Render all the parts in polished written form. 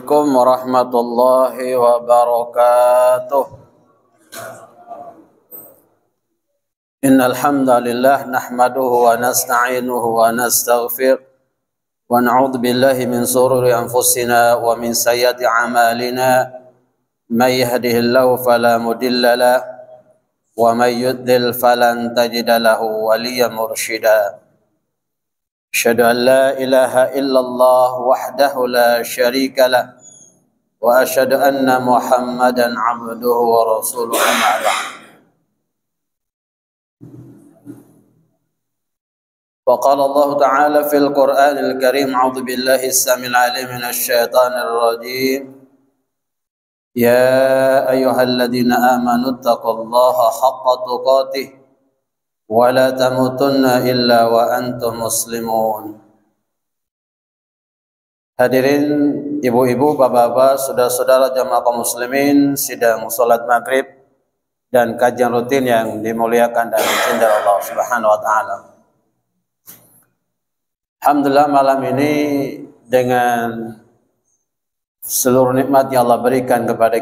عليكم ورحمة الله وبركاته. إن الحمد لله نحمده ونستعينه ونستغفره ونعوذ بالله من شرور أنفسنا ومن سيئات أعمالنا. من يهده الله فلا مضل له ومن يضلل فلن تجد له وليا مرشدا. أشهد أن لا إله إلا الله وحده لا شريك له وأشهد أن محمدا عبده ورسوله أما بعد. وقال الله تعالى في القرآن الكريم: أعوذ بالله السميع العليم من الشيطان الرجيم. يا أيها الذين آمنوا اتقوا الله حق تقاته ولا تموتن إلا وأنتم مسلمون. Hadirin ibu-ibu, bapak-bapak, saudara-saudara jamaah kaum muslimin sidang salat maghrib dan kajian rutin yang dimuliakan dan dicintai Allah Subhanahu wa taala. Alhamdulillah, malam ini dengan seluruh nikmat yang Allah berikan kepada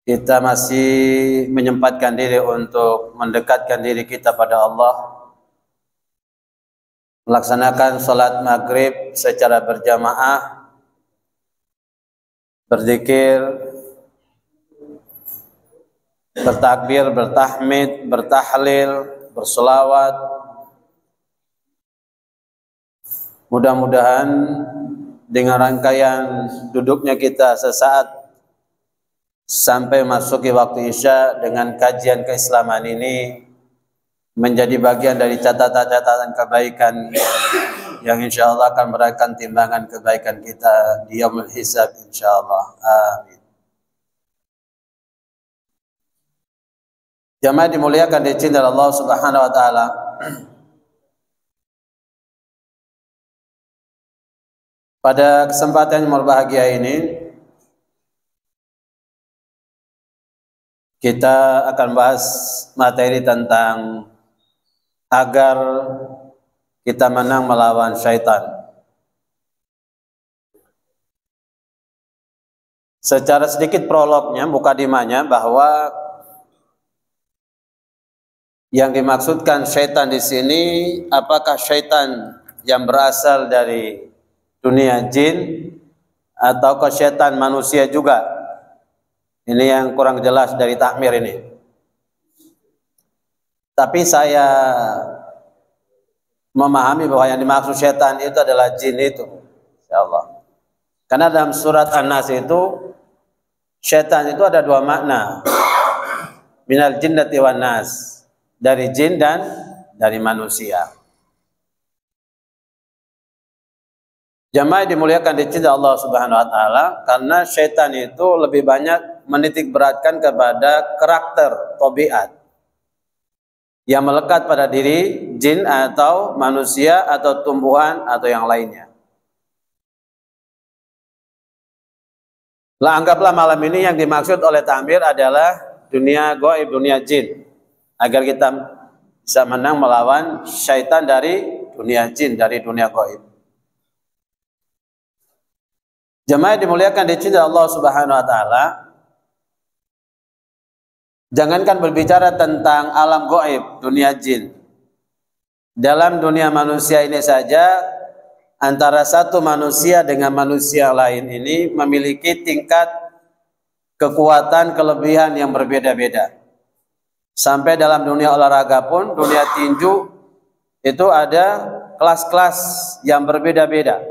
kita masih menyempatkan diri untuk mendekatkan diri kita pada Allah, melaksanakan salat maghrib secara berjamaah, berzikir, bertakbir, bertahmid, bertahlil, bersolawat. Mudah-mudahan dengan rangkaian duduknya kita sesaat sampai masuki waktu Isya dengan kajian keislaman ini menjadi bagian dari catatan-catatan kebaikan yang insya Allah akan merupakan timbangan kebaikan kita di yaumul hisab insya Allah. Amin. Jamaah dimuliakan dicintai Allah Subhanahu wa taala. Pada kesempatan yang berbahagia ini kita akan bahas materi tentang agar kita menang melawan syaitan. Secara sedikit prolognya, mukadimahnya, bahwa yang dimaksudkan syaitan di sini apakah syaitan yang berasal dari dunia jin ataukah syaitan manusia juga? Ini yang kurang jelas dari takmir ini. Tapi saya memahami bahwa yang dimaksud syaitan itu adalah jin itu, insyaallah. Karena dalam surat An-Nas itu syaitan itu ada dua makna. Minal jinnati wan nas, dari jin dan dari manusia. Jamaah dimuliakan dicintai Allah Subhanahu wa taala, karena syaitan itu lebih banyak menitik beratkan kepada karakter, tabiat yang melekat pada diri jin atau manusia atau tumbuhan atau yang lainnya. Lah, anggaplah malam ini yang dimaksud oleh takmir adalah dunia gaib, dunia jin, agar kita bisa menang melawan syaitan dari dunia jin, dari dunia gaib. Jamaah dimuliakan dicintai Allah Subhanahu wa taala. Jangankan berbicara tentang alam gaib, dunia jin. Dalam dunia manusia ini saja, antara satu manusia dengan manusia lain ini memiliki tingkat kekuatan, kelebihan yang berbeda-beda. Sampai dalam dunia olahraga pun, dunia tinju itu ada kelas-kelas yang berbeda-beda.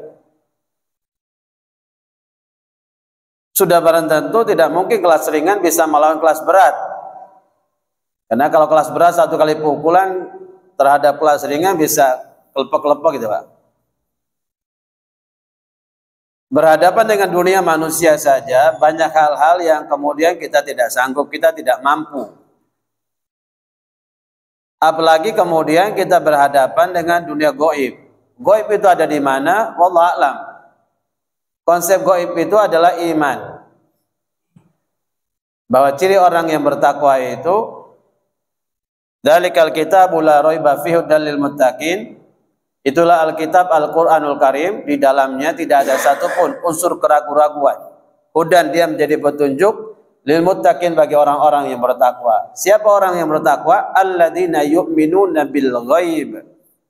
Sudah barang tentu tidak mungkin kelas ringan bisa melawan kelas berat. Karena kalau kelas berat satu kali pukulan terhadap kelas ringan bisa kelepek-kelepek gitu Pak. Berhadapan dengan dunia manusia saja banyak hal-hal yang kemudian kita tidak sanggup, kita tidak mampu. Apalagi kemudian kita berhadapan dengan dunia gaib. Gaib itu ada di mana? Wallahu a'lam. Konsep gaib itu adalah iman. Bahwa ciri orang yang bertakwa itu dzalikal kitabu la raiba fihi hudal lil muttaqin, Itulah Alkitab Al-Quranul Karim, di dalamnya tidak ada satupun unsur keraguan-raguan. Hudan, dia menjadi petunjuk, lil muttaqin, bagi orang-orang yang bertakwa. Siapa orang yang bertakwa? Alladzina yu'minuna bil ghaib,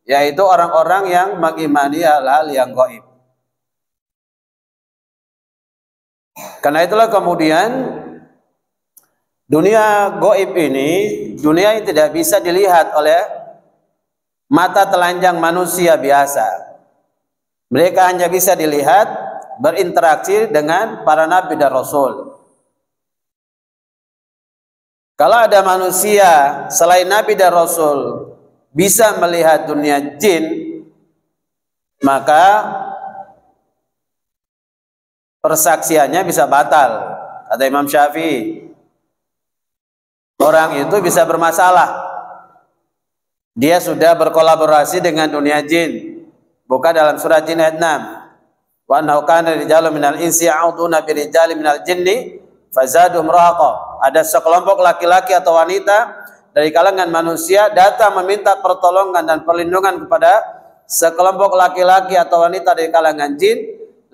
yaitu orang-orang yang mengimani hal-hal yang gaib. Karena itulah kemudian dunia gaib ini, dunia yang tidak bisa dilihat oleh mata telanjang manusia biasa. Mereka hanya bisa dilihat berinteraksi dengan para nabi dan rasul. Kalau ada manusia selain nabi dan rasul bisa melihat dunia jin, maka persaksiannya bisa batal. Kata Imam Syafi'i, orang itu bisa bermasalah. Dia sudah berkolaborasi dengan dunia jin. Buka dalam surah Jin ayat 6. Wa annahu kana rijalun minal insi ya'uduna bi rijalin minal jinni fazadhum rahaqa. Ada sekelompok laki-laki atau wanita dari kalangan manusia datang meminta pertolongan dan perlindungan kepada sekelompok laki-laki atau wanita dari kalangan jin,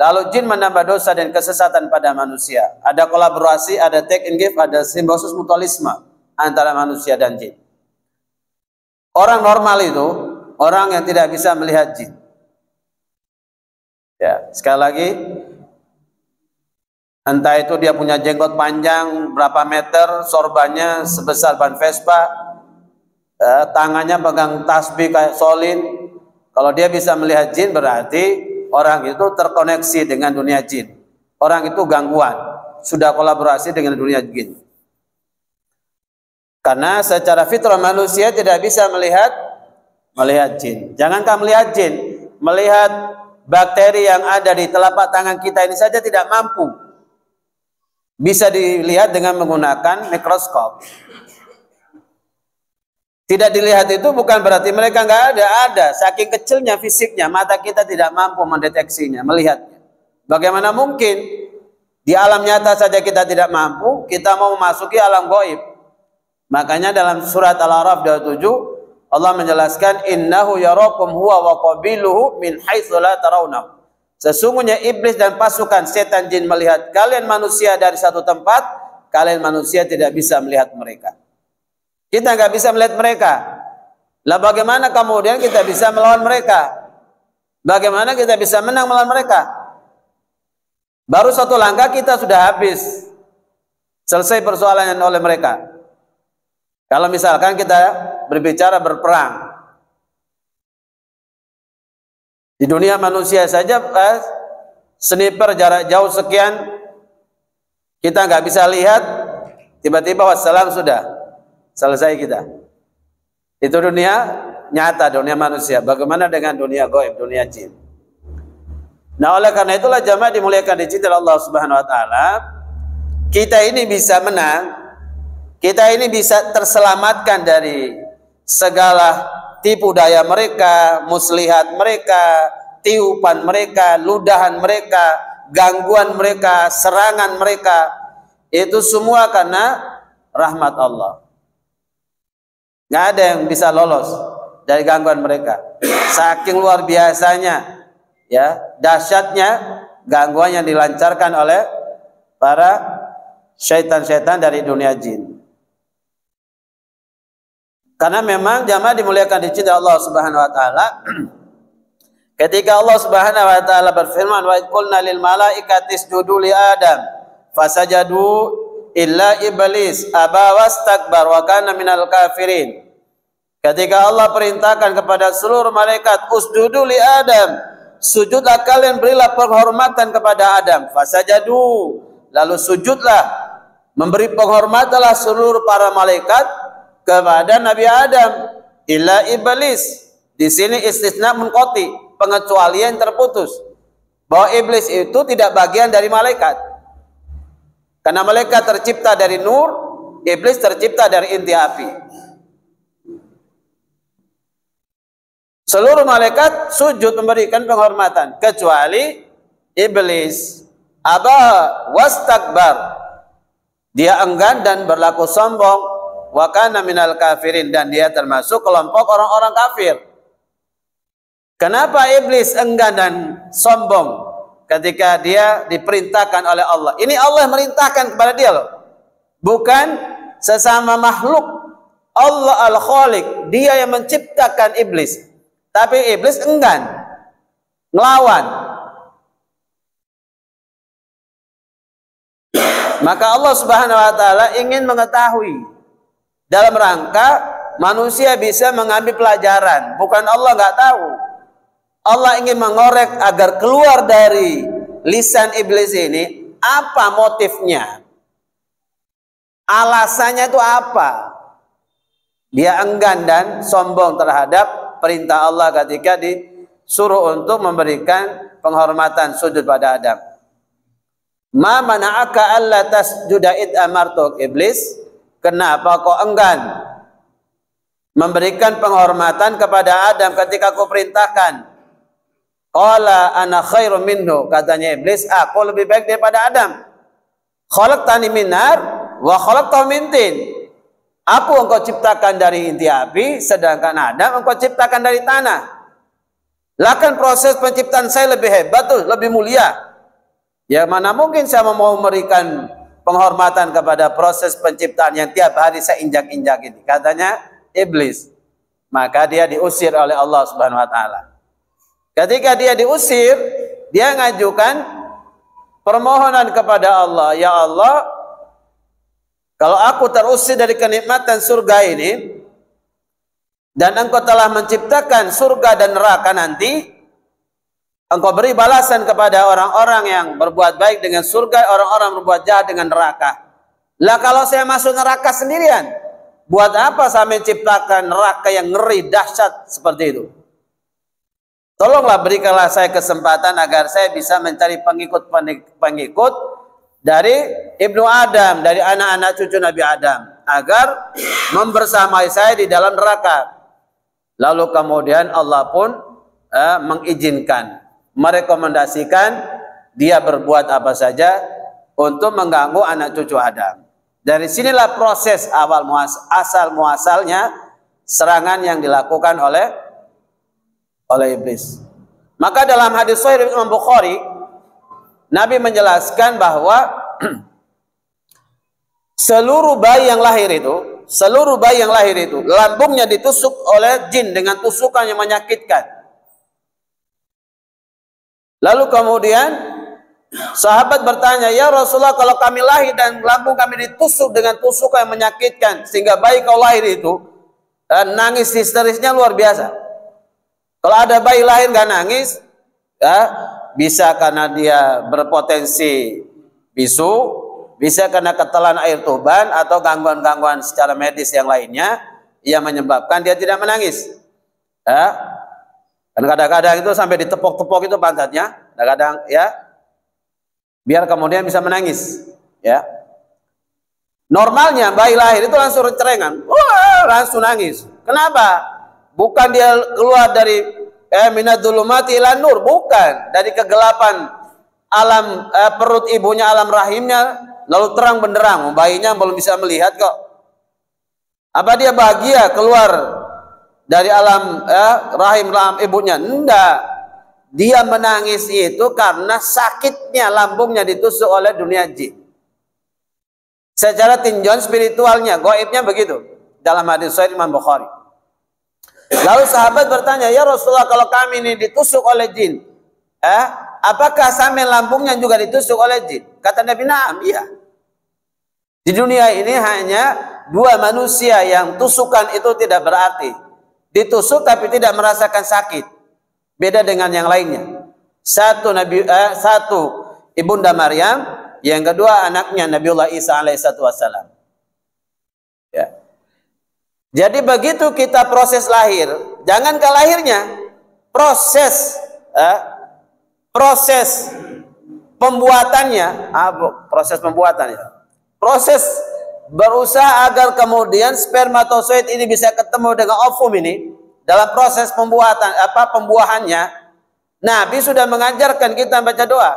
lalu jin menambah dosa dan kesesatan pada manusia. Ada kolaborasi, ada take and give, ada simbiosis mutualisme antara manusia dan jin. Orang normal itu orang yang tidak bisa melihat jin. Ya, sekali lagi, entah itu dia punya jenggot panjang berapa meter, sorbannya sebesar ban Vespa, tangannya pegang tasbih kayak solin. Kalau dia bisa melihat jin, berarti orang itu terkoneksi dengan dunia jin. Orang itu gangguan, sudah kolaborasi dengan dunia jin. Karena secara fitrah manusia tidak bisa melihat jin. Jangankan melihat jin, melihat bakteri yang ada di telapak tangan kita ini saja tidak mampu. Bisa dilihat dengan menggunakan mikroskop. Tidak dilihat itu bukan berarti mereka nggak ada. Saking kecilnya fisiknya, mata kita tidak mampu mendeteksinya, melihatnya. Bagaimana mungkin di alam nyata saja kita tidak mampu, kita mau memasuki alam gaib. Makanya dalam surat Al-A'raf 27 Allah menjelaskan, innahu yarakum huwa wa qabiluhu min haitsu la tarawna. Sesungguhnya iblis dan pasukan setan jin melihat kalian manusia dari satu tempat, kalian manusia tidak bisa melihat mereka. Kita nggak bisa melihat mereka. Lah bagaimana kemudian kita bisa melawan mereka? Bagaimana kita bisa menang melawan mereka? Baru satu langkah kita sudah habis. Selesai persoalannya oleh mereka. Kalau misalkan kita berbicara berperang di dunia manusia saja, sniper jarak jauh sekian kita nggak bisa lihat, tiba-tiba wassalam sudah selesai kita. Itu dunia nyata, dunia manusia. Bagaimana dengan dunia gaib, dunia jin? Nah, oleh karena itulah jamaah dimuliakan di cinta Allah Subhanahu wa taala, kita ini bisa menang. Kita ini bisa terselamatkan dari segala tipu daya mereka, muslihat mereka, tiupan mereka, ludahan mereka, gangguan mereka, serangan mereka. Itu semua karena rahmat Allah. Nggak ada yang bisa lolos dari gangguan mereka. Saking luar biasanya, ya, dahsyatnya gangguan yang dilancarkan oleh para syaitan-syaitan dari dunia jin. Karena memang jamaah dimuliakan di cinta Allah Subhanahu wa taala. Ketika Allah Subhanahu wa taala berfirman, wa qulna lil malaikati isjudu li Adam fasajadu illa iblis aba wastakbar wa kana minal kafirin. Ketika Allah perintahkan kepada seluruh malaikat, usjudu li Adam, sujudlah kalian, berilah penghormatan kepada Adam. Fasajadu, lalu sujudlah, memberi penghormatanlah seluruh para malaikat kepada Nabi Adam, illa iblis. Di sini istisna munqati, pengecualian terputus, bahwa iblis itu tidak bagian dari malaikat. Karena malaikat tercipta dari nur, iblis tercipta dari inti api. Seluruh malaikat sujud memberikan penghormatan kecuali iblis. Aba wastakbar, dia enggan dan berlaku sombong. Wa kana minal kafirin, dan dia termasuk kelompok orang-orang kafir. Kenapa iblis enggan dan sombong ketika dia diperintahkan oleh Allah? Ini Allah merintahkan kepada dia loh, bukan sesama makhluk. Allah Al-Khaliq, dia yang menciptakan iblis, tapi iblis enggan ngelawan. Maka Allah Subhanahu wa taala ingin mengetahui dalam rangka manusia bisa mengambil pelajaran, bukan Allah nggak tahu. Allah ingin mengorek agar keluar dari lisan iblis ini apa motifnya, alasannya itu apa. Dia enggan dan sombong terhadap perintah Allah ketika disuruh untuk memberikan penghormatan sujud pada Adam. Ma mana'aka alla tasjuda id amartuk, iblis, kenapa kau enggan memberikan penghormatan kepada Adam ketika aku perintahkan? Qala ana khairum minhu, katanya iblis, aku lebih baik daripada Adam. Khalaqtani min nar wa khalaqtahu min tin. Aku engkau ciptakan dari inti api, sedangkan Adam engkau ciptakan dari tanah. Lah kan proses penciptaan saya lebih hebat tuh, lebih mulia. Ya mana mungkin saya mau memberikan penghormatan kepada proses penciptaan yang tiap hari saya injak-injak ini, katanya iblis. Maka dia diusir oleh Allah Subhanahu wa taala. Ketika dia diusir, dia ngajukan permohonan kepada Allah, ya Allah, kalau aku terusir dari kenikmatan surga ini, dan engkau telah menciptakan surga dan neraka nanti, engkau beri balasan kepada orang-orang yang berbuat baik dengan surga, orang-orang berbuat jahat dengan neraka. Lah kalau saya masuk neraka sendirian, buat apa saya menciptakan neraka yang ngeri, dahsyat seperti itu? Tolonglah berikanlah saya kesempatan agar saya bisa mencari pengikut-pengikut dari Ibnu Adam, dari anak-anak cucu Nabi Adam, agar membersamai saya di dalam neraka. Lalu kemudian Allah pun mengizinkan, merekomendasikan dia berbuat apa saja untuk mengganggu anak cucu Adam. Dari sinilah proses asal muasalnya serangan yang dilakukan oleh iblis. Maka dalam hadis sahih Imam Bukhari, Nabi menjelaskan bahwa seluruh bayi yang lahir itu lambungnya ditusuk oleh jin dengan tusukan yang menyakitkan. Lalu kemudian sahabat bertanya, ya Rasulullah, kalau kami lahir dan lambung kami ditusuk dengan tusukan yang menyakitkan, sehingga bayi kau lahir itu nangis histerisnya luar biasa. Kalau ada bayi lahir nggak nangis, ya, bisa karena dia berpotensi bisu, bisa karena ketelan air tuban atau gangguan-gangguan secara medis yang lainnya yang menyebabkan dia tidak menangis. Ya. Dan kadang-kadang itu sampai ditepok-tepok itu pantatnya, kadang-kadang ya, biar kemudian bisa menangis. Ya. Normalnya bayi lahir itu langsung cerengan, langsung nangis. Kenapa? Bukan dia keluar dari minadzulumati ilan nur, bukan dari kegelapan alam perut ibunya, alam rahimnya, lalu terang benderang, bayinya belum bisa melihat kok. Apa dia bahagia keluar dari alam rahim ibunya? Enggak. Dia menangis itu karena sakitnya lambungnya ditusuk oleh dunia jin. Secara tinjauan spiritualnya, gaibnya begitu. Dalam hadis sahih Imam Bukhari. Lalu sahabat bertanya, ya Rasulullah, kalau kami ini ditusuk oleh jin, apakah sampai lambungnya juga ditusuk oleh jin? Kata Nabi, na'am, iya. Di dunia ini hanya dua manusia yang tusukan itu tidak berarti. Ditusuk tapi tidak merasakan sakit. Beda dengan yang lainnya. Satu Ibunda Maryam, yang kedua anaknya Nabiullah Isa alaihissalam. Ya. Jadi begitu kita proses lahir, jangan ke lahirnya, proses pembuatannya, proses berusaha agar kemudian spermatozoid ini bisa ketemu dengan ovum ini dalam proses pembuahannya. Nabi sudah mengajarkan kita baca doa.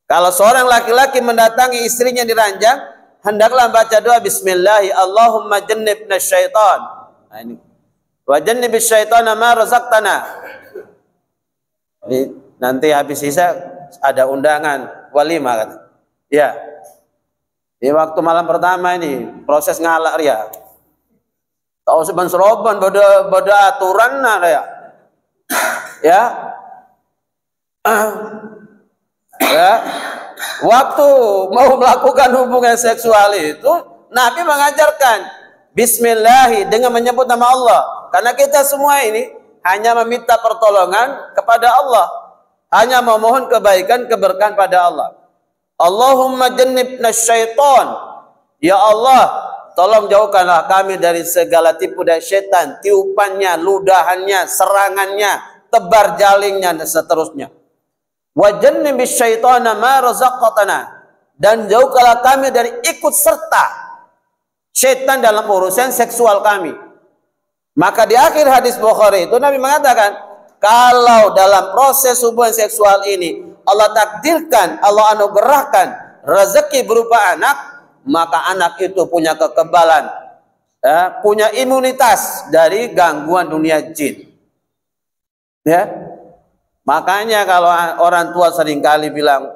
Kalau seorang laki-laki mendatangi istrinya di ranjang, hendaklah baca doa bismillahi Allahumma jannibna syaitan. Nah ini. Wa jannibish syaitana ma razaqtana. Jadi, nanti habis Isya ada undangan walimah kata. Ya. Di waktu malam pertama ini proses ngalak ya. Tahu seban-seroban beda aturan nah ya. Ya. Ya. Waktu mau melakukan hubungan seksual itu Nabi mengajarkan bismillah dengan menyebut nama Allah. Karena kita semua ini hanya meminta pertolongan kepada Allah, hanya memohon kebaikan, keberkahan pada Allah. Allahumma jannibna syaitan. Ya Allah, tolong jauhkanlah kami dari segala tipu daya syaitan, tiupannya, ludahannya, serangannya, tebar jalingnya dan seterusnya. Wa jannibis syaitana ma razaqtana, dan jauhkanlah kami dari ikut serta syaitan dalam urusan seksual kami. Maka di akhir hadis Bukhari itu Nabi mengatakan, kalau dalam proses hubungan seksual ini Allah takdirkan, Allah anugerahkan rezeki berupa anak, maka anak itu punya kekebalan, ya, punya imunitas dari gangguan dunia jin. Ya, makanya kalau orang tua seringkali bilang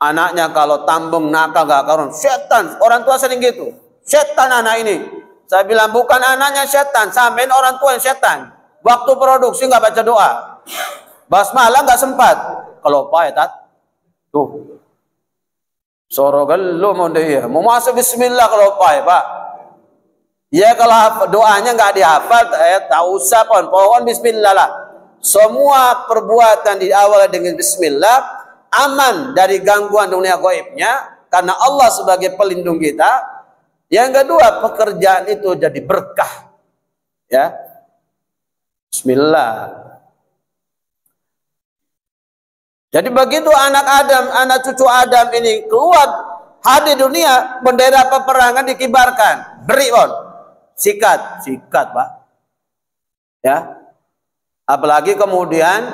anaknya kalau tambeng nakal gak karuan, setan. Orang tua sering gitu, setan anak ini. Saya bilang bukan anaknya setan, sampein orang tua yang setan. Waktu produksi nggak baca doa, basmalah nggak sempat. Kalau pak ya tat, tuh, sorogal lu mau dia, mau masuk Bismillah kalau pak ya pak. Ya kalau doanya nggak dihafal, tak usah pohon Bismillah lah. Semua perbuatan diawali dengan Bismillah, aman dari gangguan dunia gaibnya, karena Allah sebagai pelindung kita. Yang kedua, pekerjaan itu jadi berkah. Ya. Bismillah. Jadi begitu anak Adam, anak cucu Adam ini keluar hadir dunia, bendera peperangan dikibarkan. Beri on. Sikat, Pak. Ya. Apalagi kemudian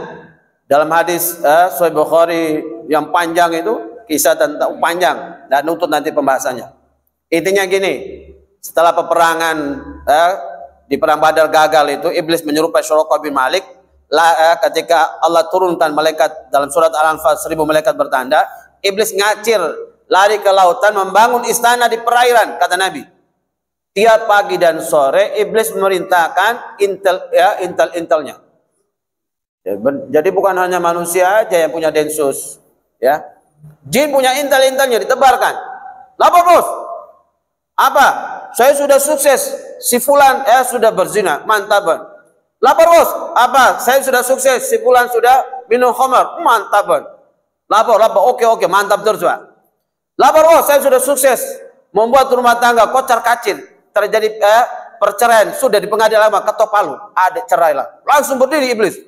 dalam hadis Sahih Bukhari yang panjang itu, kisah tentang panjang dan nutut nanti pembahasannya. Intinya gini, setelah peperangan di perang Badar gagal itu, iblis menyerupai Suraqah bin Malik. Ketika Allah turunkan malaikat dalam surat Al-Anfal 1000 malaikat bertanda, iblis ngacir lari ke lautan membangun istana di perairan, kata Nabi. Tiap pagi dan sore iblis memerintahkan intelnya. Jadi bukan hanya manusia aja yang punya densus, ya. Jin punya intelnya ditebarkan. Lapor bos. Apa? Saya sudah sukses. Si fulan sudah berzina, mantaban. Lapor bos. Apa? Saya sudah sukses. Si fulan sudah minum khamar, mantaban. Lapor. Oke, mantap terus, Pak. Lapor bos. Saya sudah sukses membuat rumah tangga kocar kacir. Terjadi perceraian. Sudah di pengadilan lama, ketok palu. Ada cerai lah. Langsung berdiri iblis.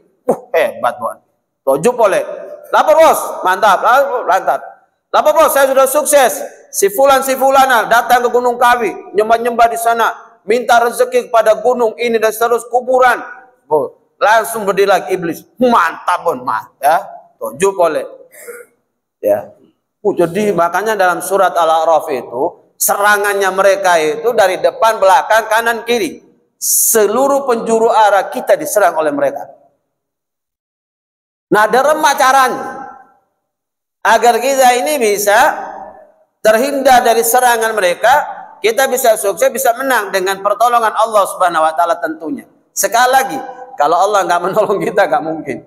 Hebat, Bos. Tojuk boleh. Lapor bos. Mantap. Lapor bos. Saya sudah sukses. Si fulana datang ke Gunung Kawi, nyembah-nyembah di sana, minta rezeki kepada gunung ini dan terus kuburan. Langsung berdiri lagi iblis. Mantap pun, ya. Tujuh boleh. Ya. Jadi makanya dalam surat Al-A'raf itu serangannya mereka itu dari depan, belakang, kanan, kiri. Seluruh penjuru arah kita diserang oleh mereka. Nah, derema caranya agar kita ini bisa terhindar dari serangan mereka, kita bisa sukses, bisa menang dengan pertolongan Allah Subhanahu wa taala tentunya. Sekali lagi, kalau Allah nggak menolong kita nggak mungkin.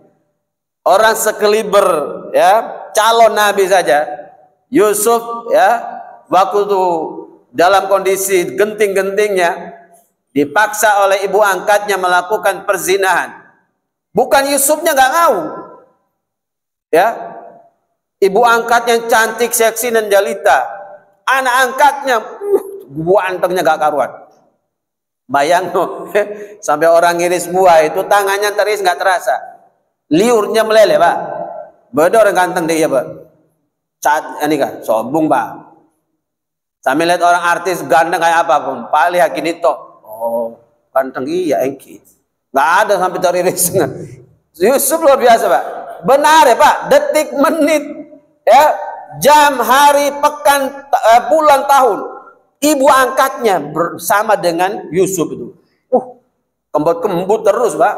Orang sekeliber ya, calon nabi saja, Yusuf ya, waktu itu dalam kondisi genting-gentingnya dipaksa oleh ibu angkatnya melakukan perzinahan. Bukan Yusufnya nggak mau. Ya. Ibu angkatnya cantik, seksi dan jelita. Anak angkatnya gantengnya gak karuan. Bayang no, sampai orang ngiris buah itu tangannya teris gak terasa. Liurnya meleleh, Pak. Beda orang ganteng dia, Pak. Saat ini kan sombong, Pak. Sampai lihat orang artis ganteng kayak apapun, Pak lihat gini toh. Oh, ganteng iya engki. Gak ada sampai teriris. Yusuf luar biasa, Pak. Benar ya, Pak. Detik, menit, ya, jam, hari, pekan, bulan, tahun, ibu angkatnya bersama dengan Yusuf itu, kembut terus, Pak.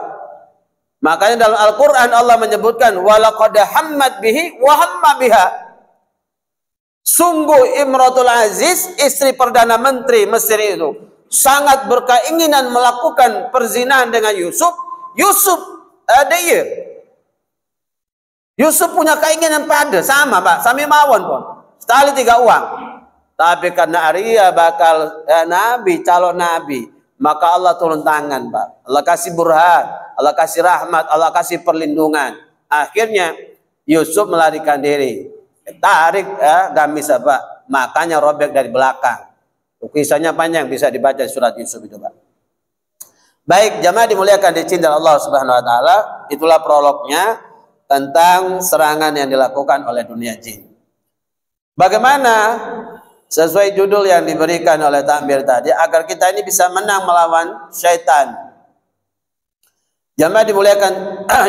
Makanya dalam Al-Quran Allah menyebutkan walaqad hammat bihi wa hamma biha. Sungguh Imratul Aziz, istri Perdana Menteri Mesir itu, sangat berkeinginan melakukan perzinahan dengan Yusuf. Yusuf punya keinginan pada sama Pak, sami mawon pun. Sekali 3 uang. Tapi karena Arya bakal nabi, calon nabi, maka Allah turun tangan Pak. Allah kasih burhan, Allah kasih rahmat, Allah kasih perlindungan. Akhirnya Yusuf melarikan diri. Tarik gamis Pak. Makanya robek dari belakang. Kisahnya panjang, bisa dibaca surat Yusuf itu Pak. Baik, jamaah dimuliakan dicintai Allah Subhanahu wa taala, itulah prolognya tentang serangan yang dilakukan oleh dunia jin. Bagaimana sesuai judul yang diberikan oleh takmir tadi agar kita ini bisa menang melawan syaitan. Jamaah dimuliakan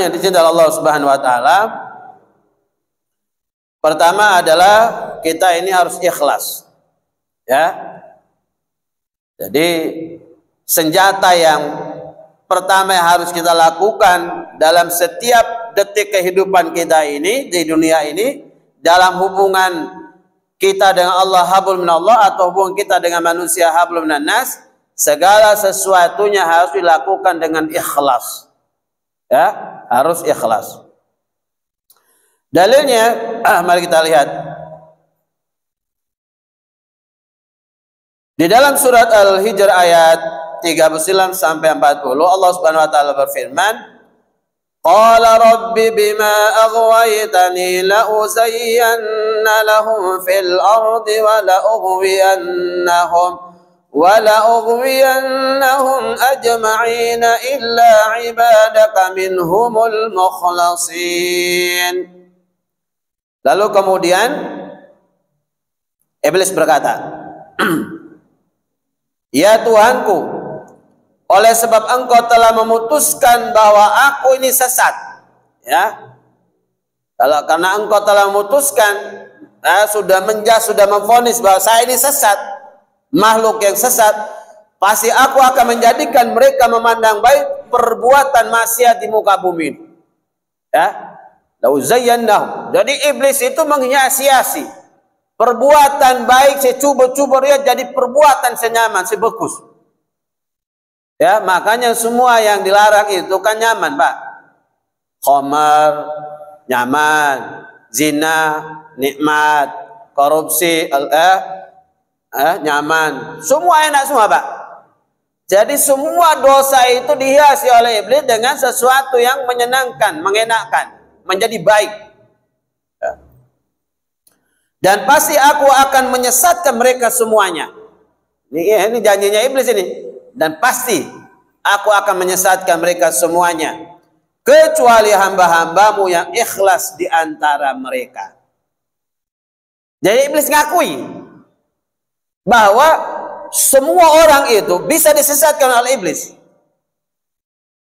yang dicintai Allah Subhanahu wa taala. Pertama adalah kita ini harus ikhlas. Ya. Jadi senjata yang pertama yang harus kita lakukan dalam setiap detik kehidupan kita ini di dunia ini, dalam hubungan kita dengan Allah hablum minallah atau hubungan kita dengan manusia hablum minannas, segala sesuatunya harus dilakukan dengan ikhlas. Ya, harus ikhlas. Dalilnya, mari kita lihat. Di dalam surat Al-Hijr ayat 39 sampai 40, Allah Subhanahu wa taala berfirman, Qala rabbi bima aghwaytani la uzayyanna lahum fil ardi wa la ughwiyannahum ajma'ina illa ibadaka minhumul mukhlasin. Lalu kemudian iblis berkata, Ya Tuhanku, oleh sebab engkau telah memutuskan bahwa aku ini sesat, ya. Kalau karena engkau telah memutuskan, sudah memvonis bahwa saya ini sesat, makhluk yang sesat, pasti aku akan menjadikan mereka memandang baik perbuatan maksiat di muka bumi. Ya, lauzayyannahum. Jadi iblis itu menghiasi perbuatan baik, secuba-cuba dia jadi perbuatan senyaman, sebagus. Ya, makanya semua yang dilarang itu kan nyaman, Pak. Khamar, nyaman. Zina, nikmat. Korupsi, nyaman. Semua enak semua, Pak. Jadi semua dosa itu dihiasi oleh iblis dengan sesuatu yang menyenangkan, mengenakkan, menjadi baik. Ya. Dan pasti aku akan menyesatkan mereka semuanya. Ini janjinya iblis ini. Dan pasti aku akan menyesatkan mereka semuanya, kecuali hamba-hambamu yang ikhlas di antara mereka. Jadi iblis ngakui bahwa semua orang itu bisa disesatkan oleh iblis.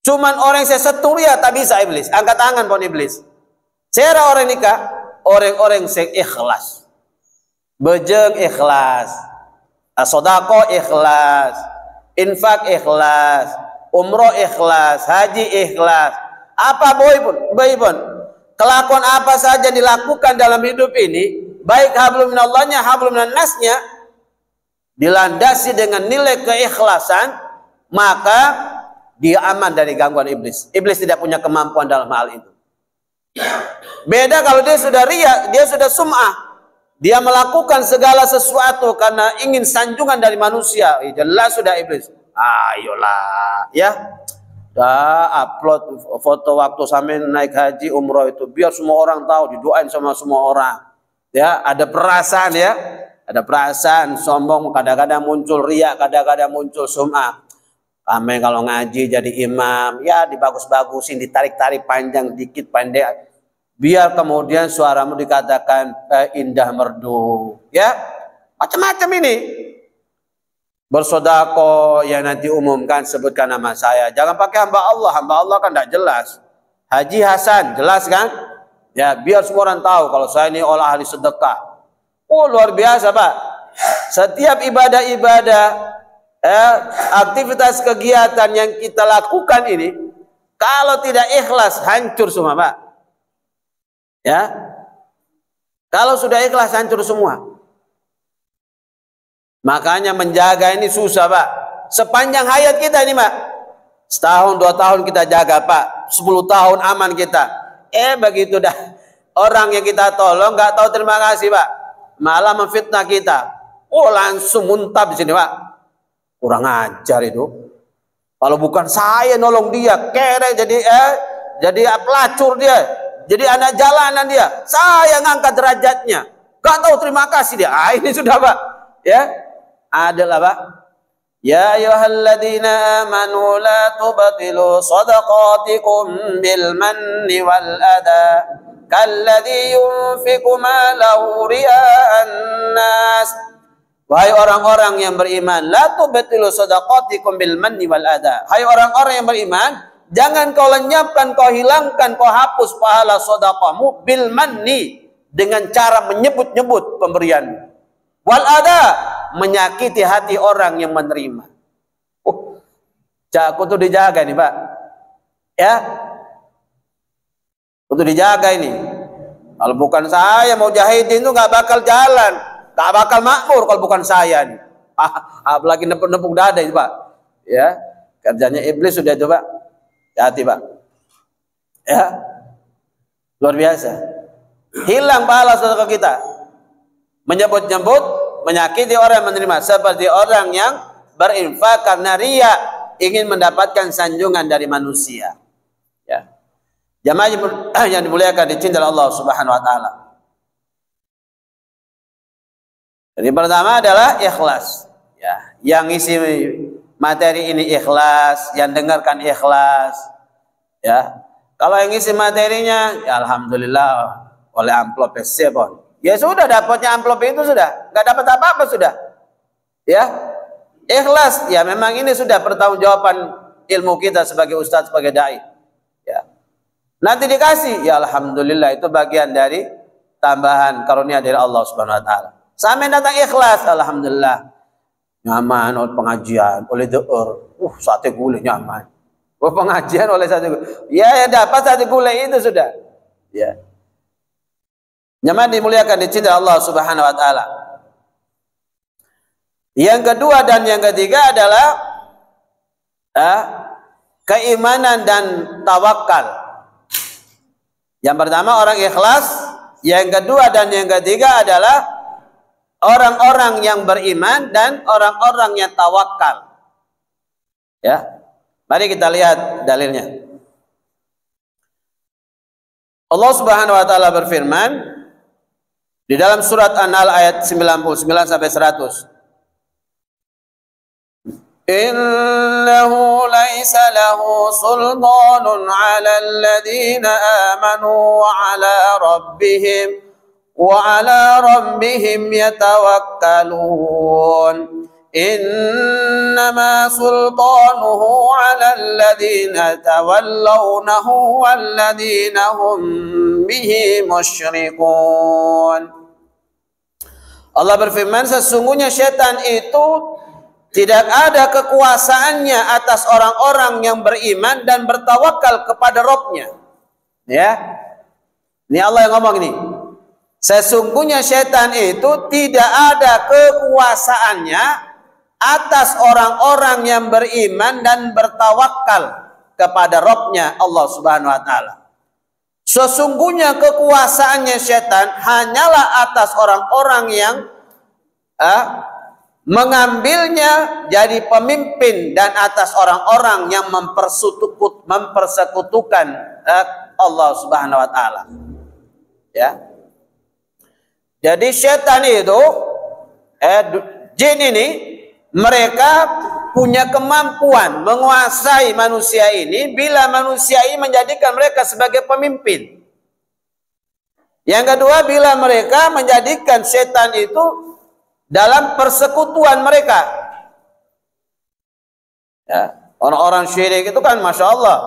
Cuman orang yang seturia tak bisa iblis. Angkat tangan pun iblis. Cara orang nikah, orang-orang yang ikhlas. Bejeng ikhlas, sedekah ikhlas, infak ikhlas, umroh ikhlas, haji ikhlas. Apa boy pun kelakuan apa saja dilakukan dalam hidup ini, baik hablum minallahnya, hablum minannasnya, dilandasi dengan nilai keikhlasan, maka dia aman dari gangguan iblis. Iblis tidak punya kemampuan dalam hal itu. Beda kalau dia sudah riya, dia sudah sum'ah. Dia melakukan segala sesuatu karena ingin sanjungan dari manusia. Jelas sudah iblis. Ayolah, ya. Upload foto waktu sampai naik haji umroh itu biar semua orang tahu, didoain sama semua orang. Ya, ada perasaan ya. Ada perasaan sombong, kadang-kadang muncul riya, kadang-kadang muncul sum'ah. Kami kalau ngaji jadi imam, ya dibagus-bagusin, ditarik-tarik panjang dikit pendek. Biar kemudian suaramu dikatakan indah merdu, ya macam-macam ini. Bersedekah yang nanti umumkan sebutkan nama saya. Jangan pakai hamba Allah kan tidak jelas. Haji Hasan jelas kan? Ya biar semua orang tahu kalau saya ini ahli sedekah. Oh luar biasa Pak. Setiap ibadah-ibadah, aktivitas kegiatan yang kita lakukan ini, Kalau tidak ikhlas, hancur semua, Pak. Ya. Kalau sudah ikhlas, hancur semua. Makanya menjaga ini susah, Pak. Sepanjang hayat kita ini, Pak. Setahun, 2 tahun kita jaga, Pak. 10 tahun aman kita. Begitu dah. Orang yang kita tolong nggak tahu terima kasih, Pak. Malah memfitnah kita. Langsung muntah di sini, Pak. Kurang ajar itu. Kalau bukan saya nolong dia, kere jadi pelacur dia, jadi anak jalanan dia. Saya ngangkat derajatnya. Gak tahu terima kasih dia. Ini sudah, Pak. Ya, adalah, Pak. Ya ayyuhalladzina amanu la tubtilu shadaqatikum bil manni wal adha kalladzi yunfiqu malahu ria'an nas. Wahai orang-orang yang beriman, la tubtilu shadaqatikum bil manni wal adha. Hai orang-orang yang beriman, jangan kau lenyapkan, kau hilangkan, kau hapus pahala sedekahmu bil manni, dengan cara menyebut-nyebut pemberian. Wal adha, menyakiti hati orang yang menerima. Aku tuh dijaga nih, Pak. Ya. Untuk dijaga ini. Kalau bukan saya mau jahidin itu nggak bakal jalan. Tak bakal makmur kalau bukan saya nih. Apalagi nepuk-nepuk dada itu, Pak. Ya, kerjanya iblis sudah itu, Pak. Hati, Pak. Ya, luar biasa. Hilang pahala sedekah kita. Menyebut-nyebut, menyakiti orang yang menerima, seperti orang yang berinfak karena riya, ingin mendapatkan sanjungan dari manusia. Ya, jamaah yang dimuliakan, dicintai Allah Subhanahu Wa Taala. Jadi pertama adalah ikhlas. Ya, yang isi materi ini ikhlas, yang dengarkan ikhlas. Ya, kalau yang isi materinya, ya alhamdulillah oleh amplop pon. Ya sudah, dapatnya amplop itu sudah, nggak dapat apa-apa sudah. Ya, ikhlas. Ya memang ini sudah pertanggungjawaban ilmu kita sebagai ustadz, sebagai dai. Ya, nanti dikasih, ya alhamdulillah itu bagian dari tambahan karunia dari Allah Subhanahu Wa Taala. Sampai datang ikhlas, alhamdulillah. Nyaman oleh pengajian, oleh doa. Sate gulai nyaman. Pengajian oleh sate gulai. Ya dapat sate gulai itu sudah. Ya. Nyaman, dimuliakan, dicintai Allah Subhanahu Wa Taala. Yang kedua dan yang ketiga adalah keimanan dan tawakal. Yang pertama orang ikhlas. Yang kedua dan yang ketiga adalah orang-orang yang beriman dan orang-orang yang tawakal. Ya, mari kita lihat dalilnya. Allah Subhanahu Wa Taala berfirman di dalam surat An-Nahl ayat 99 sampai 100. Innahu laisa lahu sultanun 'alal ladzina amanu wa 'ala rabbihim yatawakkalun. Innama sultanuhu 'alal ladzina tawallawnahu walladzina hum bihi musyrikun. Allah berfirman, sesungguhnya setan itu tidak ada kekuasaannya atas orang-orang yang beriman dan bertawakal kepada Rabb-nya. Ya. Ini Allah yang ngomong ini. Sesungguhnya setan itu tidak ada kekuasaannya atas orang-orang yang beriman dan bertawakal kepada Rabb-nya, Allah Subhanahu Wa Taala. Sesungguhnya kekuasaannya setan hanyalah atas orang-orang yang mengambilnya jadi pemimpin dan atas orang-orang yang mempersekutukan Allah Subhanahu Wa Taala. Ya. Jadi setan itu, jin ini, mereka punya kemampuan menguasai manusia ini bila manusia ini menjadikan mereka sebagai pemimpin. Yang kedua, bila mereka menjadikan setan itu dalam persekutuan mereka. Ya, orang-orang syirik itu kan Masya Allah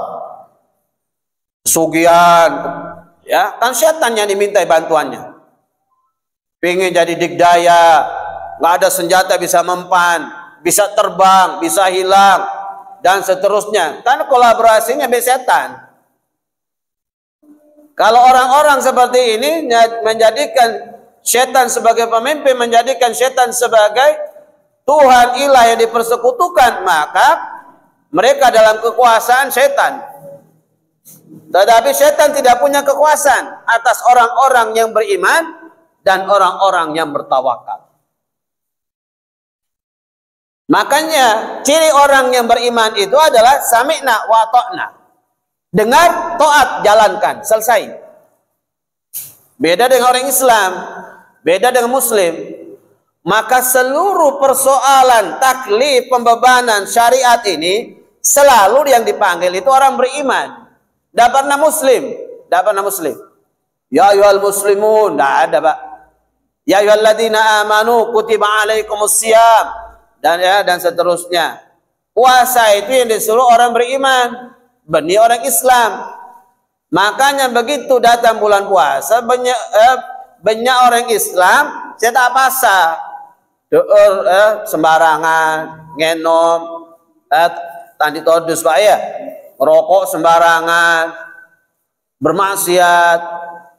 sugihan, ya kan setan yang dimintai bantuannya. Pengen jadi dikdaya, nggak ada senjata bisa mempan, bisa terbang, bisa hilang, dan seterusnya. Kan kolaborasinya setan. Kalau orang-orang seperti ini menjadikan setan sebagai pemimpin, menjadikan setan sebagai Tuhan ilah yang dipersekutukan, maka mereka dalam kekuasaan setan. Tetapi setan tidak punya kekuasaan atas orang-orang yang beriman dan orang-orang yang bertawakal. Makanya ciri orang yang beriman itu adalah sami'na wa ta'na. Dengar, taat, jalankan, selesai. Beda dengan orang Islam, beda dengan Muslim. Maka seluruh persoalan taklif, pembebanan syariat ini selalu yang dipanggil itu orang beriman. Tidak pernah Muslim, tidak pernah Muslim. Ya ayyuhal muslimun, tidak ada, Pak. Ya ayyuhalladzina amanu kutiba alaikumusiyam, dan seterusnya. Puasa itu yang disuruh orang beriman, benih orang Islam. Makanya begitu datang bulan puasa, banyak orang Islam cetak pasar, sembarangan, ngenom, tadi todus Pak ya, rokok sembarangan, bermaksiat.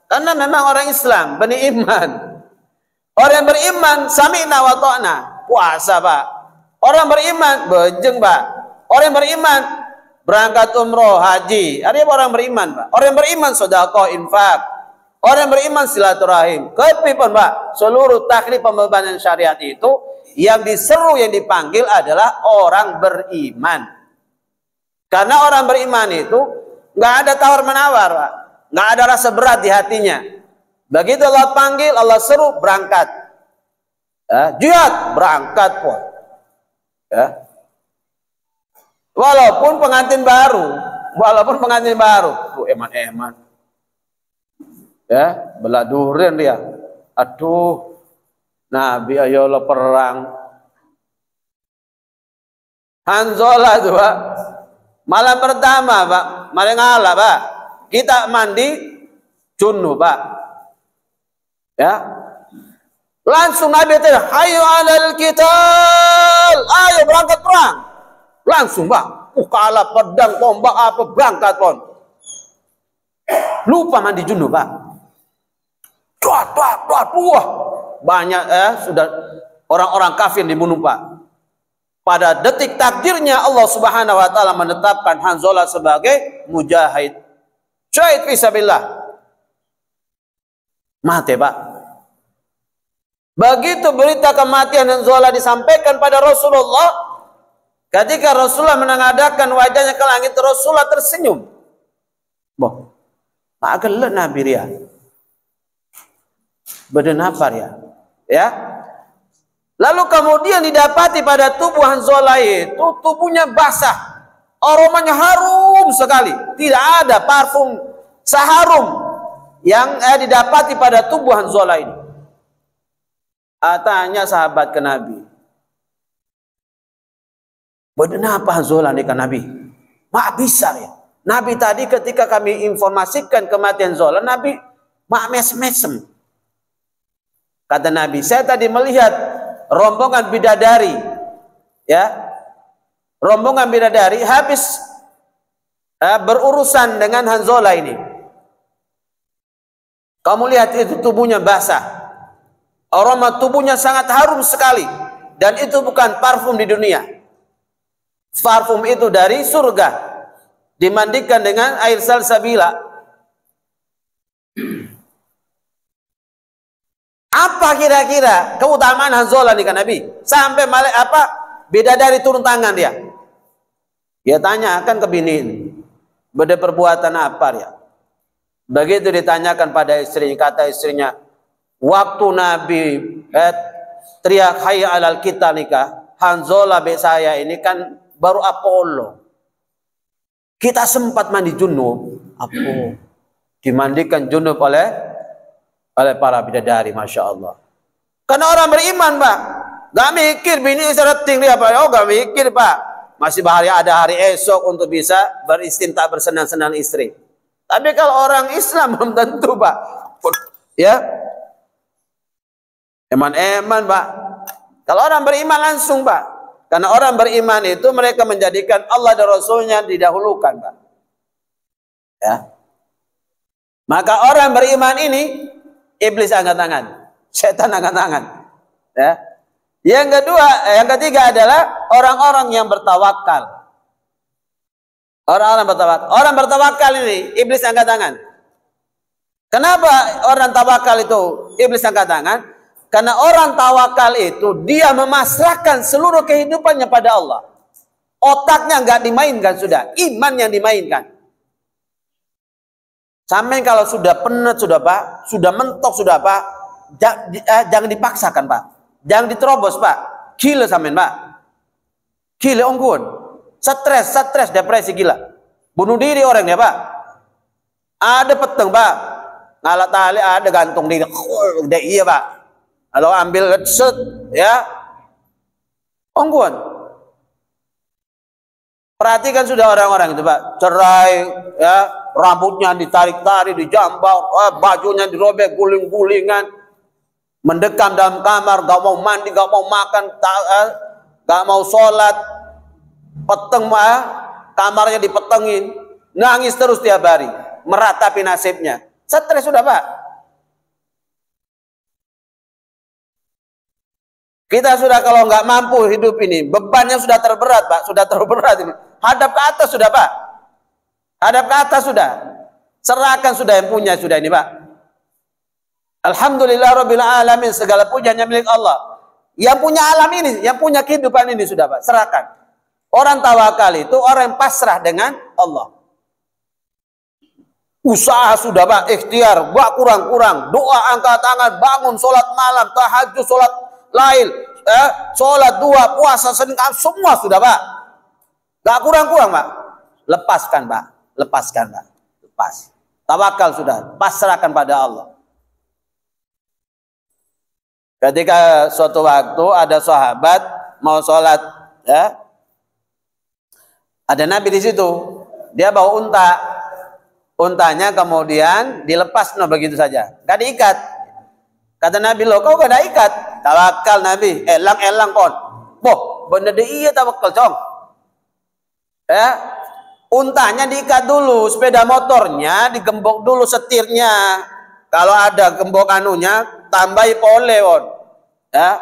Karena memang orang Islam, benih iman. Orang yang beriman, sami'na wa ta'na, puasa Pak. Orang beriman, bejeng Pak. Orang yang beriman, berangkat umroh, haji. Ada orang beriman, Pak. Orang yang beriman, sedekah, infak. Orang yang beriman, silaturahim. Kepipun, Pak. Seluruh taklif pembebanan syariat itu, yang diseru, yang dipanggil adalah orang beriman. Karena orang beriman itu, nggak ada tawar-menawar, Pak. Nggak ada rasa berat di hatinya. Begitu Allah panggil, Allah seru, berangkat. Jihad, berangkat, Pak. Walaupun pengantin baru, eman-eman, belah duren dia, aduh, Nabi ayolah perang, Hanzalah tuh Pak, malam pertama Pak, malah ngalah Pak, kita mandi, junub Pak, langsung Nabi itu, hayu alal qital, ayo berangkat perang. Langsung Pak, kalah pedang, tombak apa, berangkat pun. Lupa mandi junub Pak. Wah, banyak sudah orang-orang kafir dibunuh Pak. Pada detik takdirnya Allah Subhanahu wa taala menetapkan Hanzalah sebagai mujahid. Syahid fisabilillah. Mati Pak. Begitu berita kematian Hanzalah disampaikan pada Rasulullah, ketika Rasulullah menengadahkan wajahnya ke langit, Rasulullah tersenyum. Boh, tak gelap Nabi dia. Berdenapar ya. Lalu kemudian didapati pada tubuh Hanzalah itu tubuhnya basah, aromanya harum sekali. Tidak ada parfum seharum yang didapati pada tubuh Hanzalah ini. Tanya sahabat ke Nabi, kenapa Hanzalah nikah Nabi? Mak bisa ya. Nabi tadi ketika kami informasikan kematian Hanzalah, Nabi mak mesem. Kata Nabi, saya tadi melihat rombongan bidadari, rombongan bidadari habis berurusan dengan Hanzalah ini. Kamu lihat itu tubuhnya basah, aroma tubuhnya sangat harum sekali, dan itu bukan parfum di dunia. Parfum itu dari surga, dimandikan dengan air salsabila. Apa kira-kira keutamaan Hanzalah nih kan Nabi? Sampai bidadari turun tangan dia. Dia tanyakan ke bini ini, beda perbuatan apa dia? Begitu ditanyakan pada istrinya, kata istrinya, waktu Nabi teriak hayya alal qital nikah, Hanzalah be saya ini kan baru Apollo. Kita sempat mandi junub, dimandikan junub oleh para bidadari, masya Allah. Karena orang beriman Pak, gak mikir bini sereting dia Pak, gak mikir Pak, masih ada hari esok untuk bisa beristinta bersenang-senang istri. Tapi kalau orang Islam belum tentu Pak, eman-eman Pak. Kalau orang beriman langsung Pak, Karena orang beriman itu mereka menjadikan Allah dan Rasulnya didahulukan, Pak. Ya. Maka orang beriman ini iblis angkat tangan, setan angkat tangan. Ya. Yang ketiga adalah orang-orang yang bertawakal. Orang-orang bertawakal. Orang bertawakal ini iblis angkat tangan. Kenapa orang tawakal itu iblis angkat tangan? Karena orang tawakal itu dia memasrahkan seluruh kehidupannya pada Allah. Otaknya nggak dimainkan sudah, iman yang dimainkan. Sampai kalau sudah penat sudah Pak, sudah mentok sudah Pak, jangan dipaksakan Pak, jangan diterobos Pak, gila sampean Pak, gila onggun, stres, depresi gila, bunuh diri orangnya Pak, ada peteng Pak, ngalat tali ada gantung diri, iya Pak, kalau ambil set ya, onggun. Perhatikan sudah orang-orang itu Pak, cerai ya, rambutnya ditarik-tarik, dijambak, bajunya dirobek, guling-gulingan, mendekam dalam kamar, gak mau mandi, gak mau makan, gak mau sholat, peteng kamarnya dipetengin, nangis terus tiap hari, meratapi nasibnya, stres sudah Pak. Kita sudah kalau nggak mampu hidup ini, bebannya sudah terberat Pak, sudah terberat ini. Hadap ke atas sudah Pak, hadap ke atas sudah, serahkan sudah yang punya sudah ini Pak. Alhamdulillah Rabbil Alamin, segala pujiannya milik Allah. Yang punya alam ini, yang punya kehidupan ini sudah Pak, serahkan. Orang tawakal itu orang yang pasrah dengan Allah. Usaha sudah Pak, ikhtiar, gak kurang-kurang, doa angkat tangan, bangun, sholat malam, tahajud, sholat lail, sholat dua, puasa Senin, semua sudah Pak, gak kurang-kurang Pak. Lepaskan Pak, lepaskan Pak, lepas. Tawakal sudah, pasrahkan pada Allah. Ketika suatu waktu ada sahabat mau sholat, ya, ada Nabi di situ, dia bawa unta, untanya kemudian dilepas begitu saja, gak diikat. Kata Nabi, loh kau gak ada ikat? Tawakal Nabi, elang kon. Boh, bener deh iya tawakal cong. Ya, untanya diikat dulu, sepeda motornya digembok dulu setirnya. Kalau ada gembok anunya, tambahi pole on. Ya,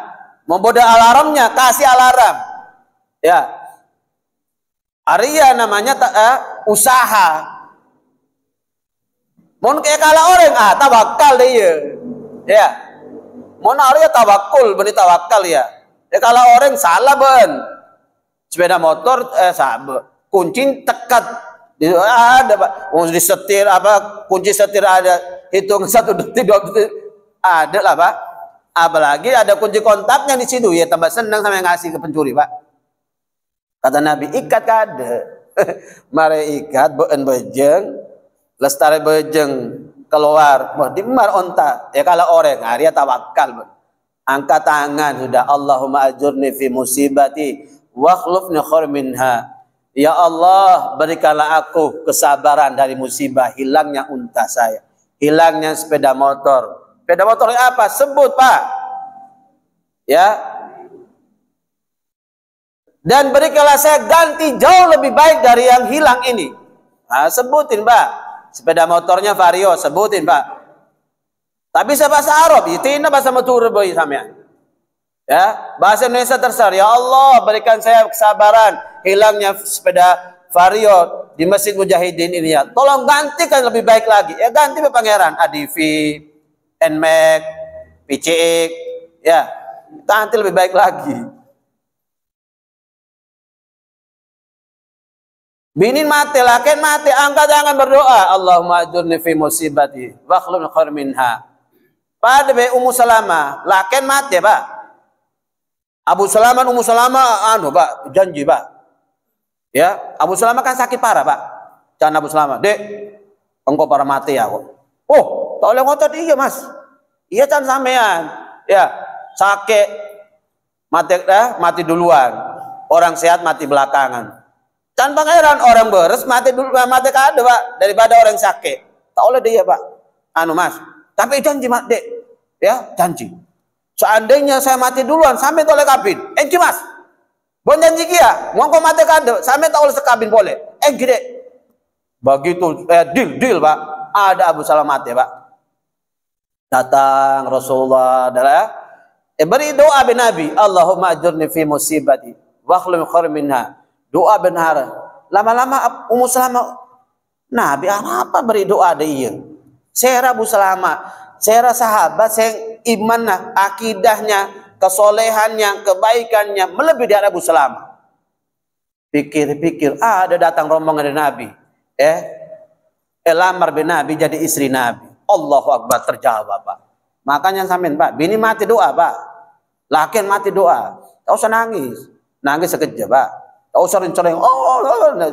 memboda alarmnya, kasih alarm. Ya, Arya namanya usaha. Mun kayak kalah orang, tawakal deh ya. Ya. Mun Arya tawakul, benih tawakal ya. Ya kalau orang salah ben. Sepeda motor sabar. Kunci tekat. Ada Pak. Di setir apa kunci setir ada, hitung 1 detik 2 detik. Ada lah Pak. Apalagi ada kunci kontaknya di situ, ya tambah senang sama yang ngasih ke pencuri Pak. Kata Nabi, ikat kada. Mari ikat beun bejeng, lestari bejeng keluar, wah dimar onta. Ya kalau orang Arya tawakal, angkat tangan sudah, Allahumma ajurni fi musibati wa khlufni khair minha. Ya Allah, berikanlah aku kesabaran dari musibah hilangnya unta saya, hilangnya sepeda motor. Sepeda motornya apa? Sebut Pak. Ya. Dan berikanlah saya ganti jauh lebih baik dari yang hilang ini. Nah, sebutin Pak. Sepeda motornya Vario, sebutin Pak. Tapi saya bahasa Arab, itu bahasa Matur boy sampean. Ya, bahasa Indonesia terserah. Ya Allah, berikan saya kesabaran hilangnya sepeda Vario di Masjid Mujahidin ini ya. Tolong gantikan lebih baik lagi. Ya ganti Pak Pangeran, ADV, NMAX, PCX, ya. Ganti lebih baik lagi. Binin mati, lakin mati, angkat tangan berdoa. Allahumma ajurni fi musibati wa khlufni khair minha. Pada Ummu Salamah, lakin mati Pak. Abu Salamah, Ummu Salamah, Pak, janji Pak. Ya, Abu Salamah kan sakit parah Pak. Jangan Abu Salamah, dek, engkau para mati ya kok. Oh, tak boleh ngotot iya Mas. Iya can sampean. Ya, sakit, mati duluan. Orang sehat mati belakangan. Can Pangeran orang beres mati dulu, mati kada Pak, daripada orang sakit. Tak oleh dia Pak. Mas, tapi janji Mak dek, ya janji. Seandainya saya mati duluan, sampai toleh kabin, Mas. Bon janji kia, mau kau mati kado, sampai tahu sekabin boleh. Gede. Begitu deal Pak. Ada Abu Salamah ya Pak. Datang Rasulullah adalah beri doa bin Nabi, Allahumma ajurni fi musibati wa akhlif khairan minha. Doa benar. Lama-lama Ummu Salamah, Nabi apa beri doa dia? Saya Abu Salamah, saya sahabat, saya imannya, akidahnya, kesolehannya, kebaikannya melebihi dari Abu Salamah. Pikir-pikir, ada datang rombongan dari Nabi. Lamar bin Nabi jadi istri Nabi. Allahu Akbar, terjawab Pak. Makanya sampean Pak, bini mati doa Pak. Laki mati doa. Tak usah nangis. Nangis sekejap Pak. Tak usah rencoreng.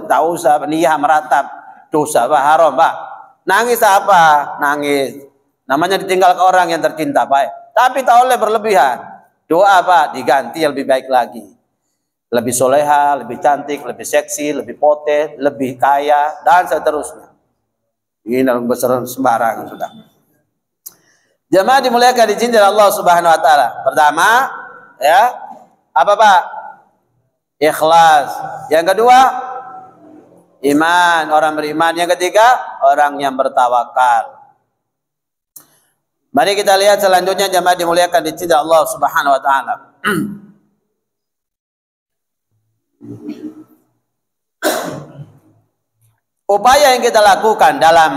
Tak usah niyah meratap. Dosa Pak, haram Pak. Nangis apa? Nangis. Namanya ditinggal ke orang yang tercinta Pak. Tapi tak oleh berlebihan. Doa Pak, diganti yang lebih baik lagi. Lebih soleha, lebih cantik, lebih seksi, lebih poten, lebih kaya, dan seterusnya. Ini dalam besar sembarangan sudah. Jemaah dimuliakan dicintai Allah Subhanahu wa taala. Pertama, ya, apa Pak? Ikhlas. Yang kedua, iman, orang beriman. Yang ketiga, orang yang bertawakal. Mari kita lihat selanjutnya jemaah dimuliakan dicintai Allah Subhanahu wa taala. Upaya yang kita lakukan dalam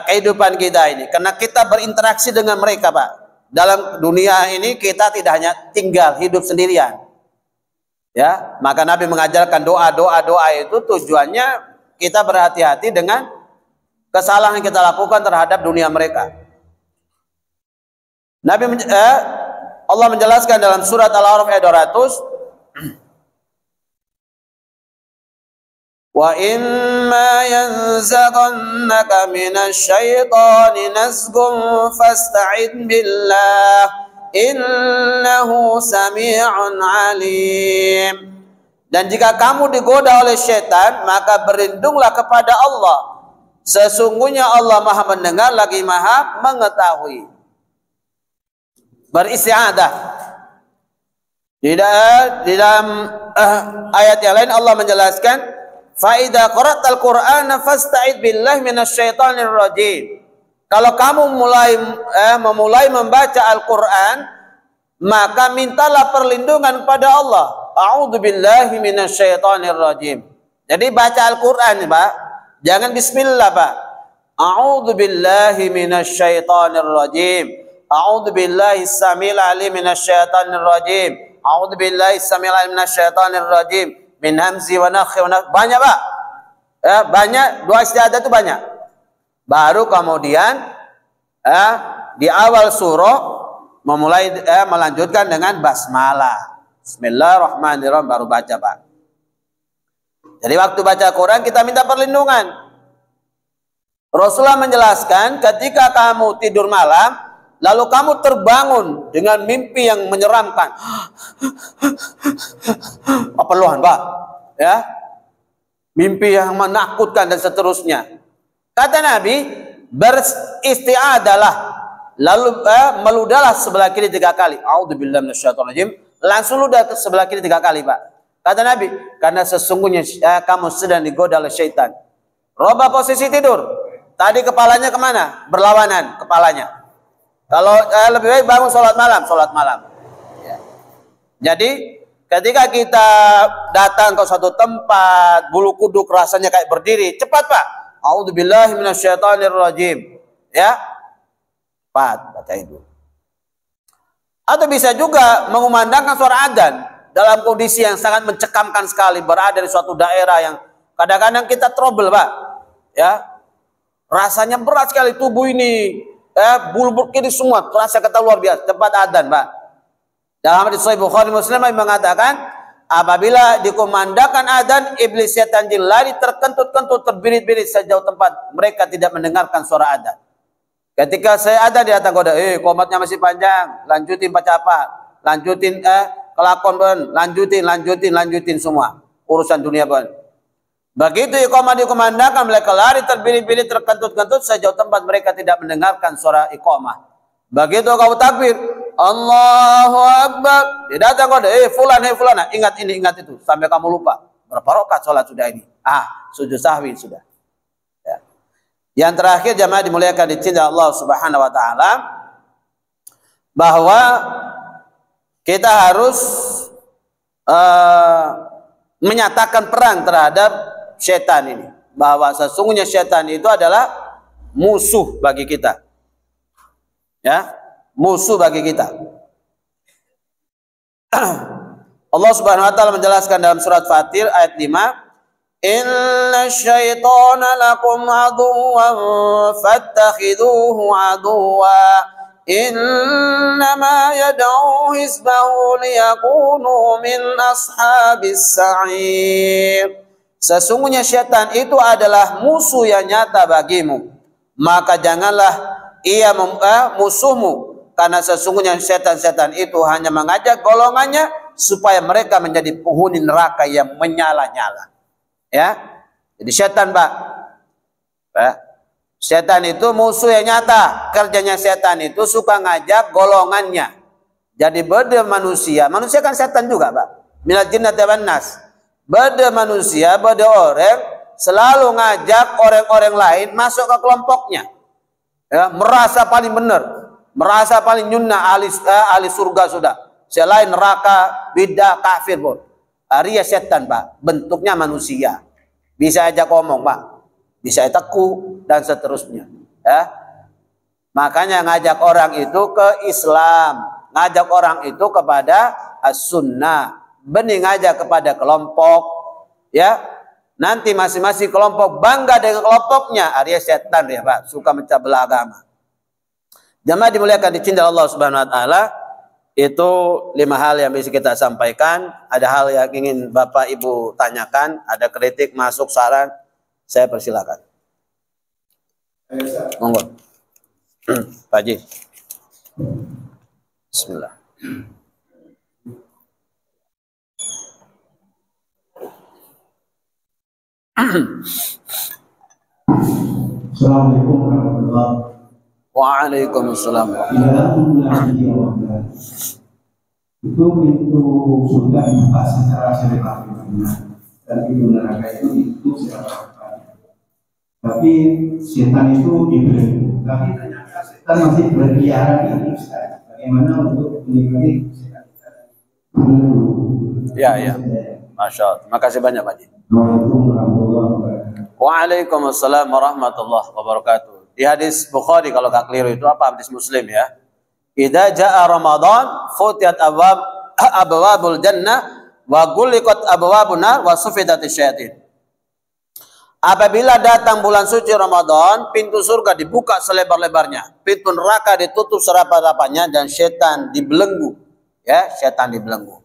kehidupan kita ini, karena kita berinteraksi dengan mereka Pak. Dalam dunia ini kita tidak hanya tinggal hidup sendirian. Ya, maka Nabi mengajarkan doa itu tujuannya kita berhati-hati dengan kesalahan yang kita lakukan terhadap dunia mereka. Allah menjelaskan dalam surat Al-A'raf ayat 200, wa imma yanzaghannaka minasyaitani nazghun fasta'id billah innahu sami'un alim. Dan jika kamu digoda oleh syaitan, maka berlindunglah kepada Allah. Sesungguhnya Allah Maha mendengar lagi Maha mengetahui. Beristiadah. Di dalam ayat yang lain Allah menjelaskan, fa idza qara'tal Qur'ana fasta'id billahi minasyaitonir rajim. Kalau kamu memulai membaca Al-Qur'an, maka mintalah perlindungan pada Allah. A'udzu billahi minasyaitonir rajim. Jadi baca Al-Qur'an, Pak. Jangan bismillah, Pak. A'udzu billahi minasyaitonir rajim. A'udzu billahi samil alim minasyaitonir rajim. A'udzu billahi samil alim minasyaitonir rajim. Min hamzi wa nakhhi wa nakhhi. Banyak Pak. Ya, banyak doa istiadah itu banyak. Baru kemudian di awal surah memulai melanjutkan dengan basmalah. Bismillahirrahmanirrahim baru baca Pak. Jadi waktu baca Quran kita minta perlindungan. Rasulullah menjelaskan ketika kamu tidur malam lalu kamu terbangun dengan mimpi yang menyeramkan. Perluan Pak, ya, mimpi yang menakutkan dan seterusnya. Kata Nabi, beristiadalah, lalu meludahlah sebelah kiri 3 kali. A'udzubillahi minasyaitonirrajim. Langsung ludah ke sebelah kiri 3 kali Pak. Kata Nabi, karena sesungguhnya kamu sedang digoda oleh syaitan. Robah posisi tidur. Tadi kepalanya kemana? Berlawanan kepalanya. Kalau lebih baik bangun sholat malam. Ya. Jadi ketika kita datang ke suatu tempat, bulu kuduk rasanya kayak berdiri, cepat Pak. A'udzubillahi minasyaitonirrajim. Ya. Cepat baca itu. Atau bisa juga mengumandangkan suara adzan dalam kondisi yang sangat mencekamkan sekali, berada di suatu daerah yang kadang-kadang kita trouble Pak. Ya. Rasanya berat sekali tubuh ini. Bulu kiri semua terasa kata luar biasa. Cepat adzan Pak. Dalam hadis Sahih Bukhari Muslim yang mengatakan, apabila dikumandangkan adzan, iblis setan jin lari terkentut-kentut, terbirit-birit sejauh tempat mereka tidak mendengarkan suara adzan. Ketika saya ada di atas goda, komatnya masih panjang, lanjutin baca apa, lanjutin kelakon ben, lanjutin semua urusan dunia ben. Begitu iqamah dikumandangkan, mereka lari terbirit-birit terkentut-kentut sejauh tempat mereka tidak mendengarkan suara iqamah. Begitu kau takbir, Allahu Akbar. Dia datang kode, fulan, ingat ini, ingat itu. Sampai kamu lupa. Berapa rakaat sholat sudah ini? Sujud sahwi sudah. Ya. Yang terakhir jamaah dimuliakan dicintai Allah Subhanahu wa taala, bahwa kita harus menyatakan perang terhadap setan ini, bahwa sesungguhnya setan itu adalah musuh bagi kita. Ya, musuh bagi kita. Allah Subhanahu wa taala menjelaskan dalam surat Fatir ayat 5, "Inna syaitana lakum aduwwan fattakhiduhu aduwwa innama yad'u hizbahu liyakunu min ashabis sa'ir." Sesungguhnya syaitan itu adalah musuh yang nyata bagimu, maka janganlah ia musuhmu, karena sesungguhnya setan-setan itu hanya mengajak golongannya supaya mereka menjadi penghuni neraka yang menyala-nyala. Ya, jadi setan, Pak. Ya. Setan itu musuh yang nyata. Kerjanya setan itu suka ngajak golongannya. Jadi beda manusia kan setan juga, Pak. Minal jinnati wan nas. Beda manusia, beda orang selalu ngajak orang-orang lain masuk ke kelompoknya. Ya, merasa paling benar, merasa paling nyunnah, ahli surga sudah. Selain neraka, bidah, kafir, pun. Arya setan, Pak. Bentuknya manusia. Bisa ajak ngomong, Pak. Bisa teku dan seterusnya. Ya. Makanya ngajak orang itu ke Islam, ngajak orang itu kepada as-sunnah, benih ngajak kepada kelompok. Ya. Nanti masing-masing kelompok bangga dengan kelompoknya. Arya setan ya, Pak, suka mencah belah agama. Jamaah dimuliakan dicintai Allah Subhanahu wa taala, itu 5 hal yang bisa kita sampaikan. Ada hal yang ingin Bapak Ibu tanyakan, ada kritik, masuk, saran, saya persilakan. Monggo. Pak Haji. Bismillah. Assalamualaikum warahmatullahi wabarakatuh. Waalaikumsalam. Di dalam bulan Ramadan itu pintu surga dibuka secara seremonial dan pintu neraka itu secara terbuka. Tapi setan itu dibelenggu. Tapi ternyata setan masih berkeliaran ini, Ustaz. Bagaimana untuk menikmati setan kita? Ya. Masya Allah. Terima kasih banyak, Pak Haji. Assalamualaikum warahmatullahi wabarakatuh. Waalaikumsalam warahmatullahi wabarakatuh. Di hadis Bukhari kalau gak keliru itu apa, hadis Muslim ya. Idza jaa Ramadan futiyat abwabul jannah wa ghuliqat abwabun nar wa sufidatis syayatin. Apabila datang bulan suci Ramadan, pintu surga dibuka selebar-lebarnya, pintu neraka ditutup serapat-rapatnya, dan setan dibelenggu. Ya, setan dibelenggu.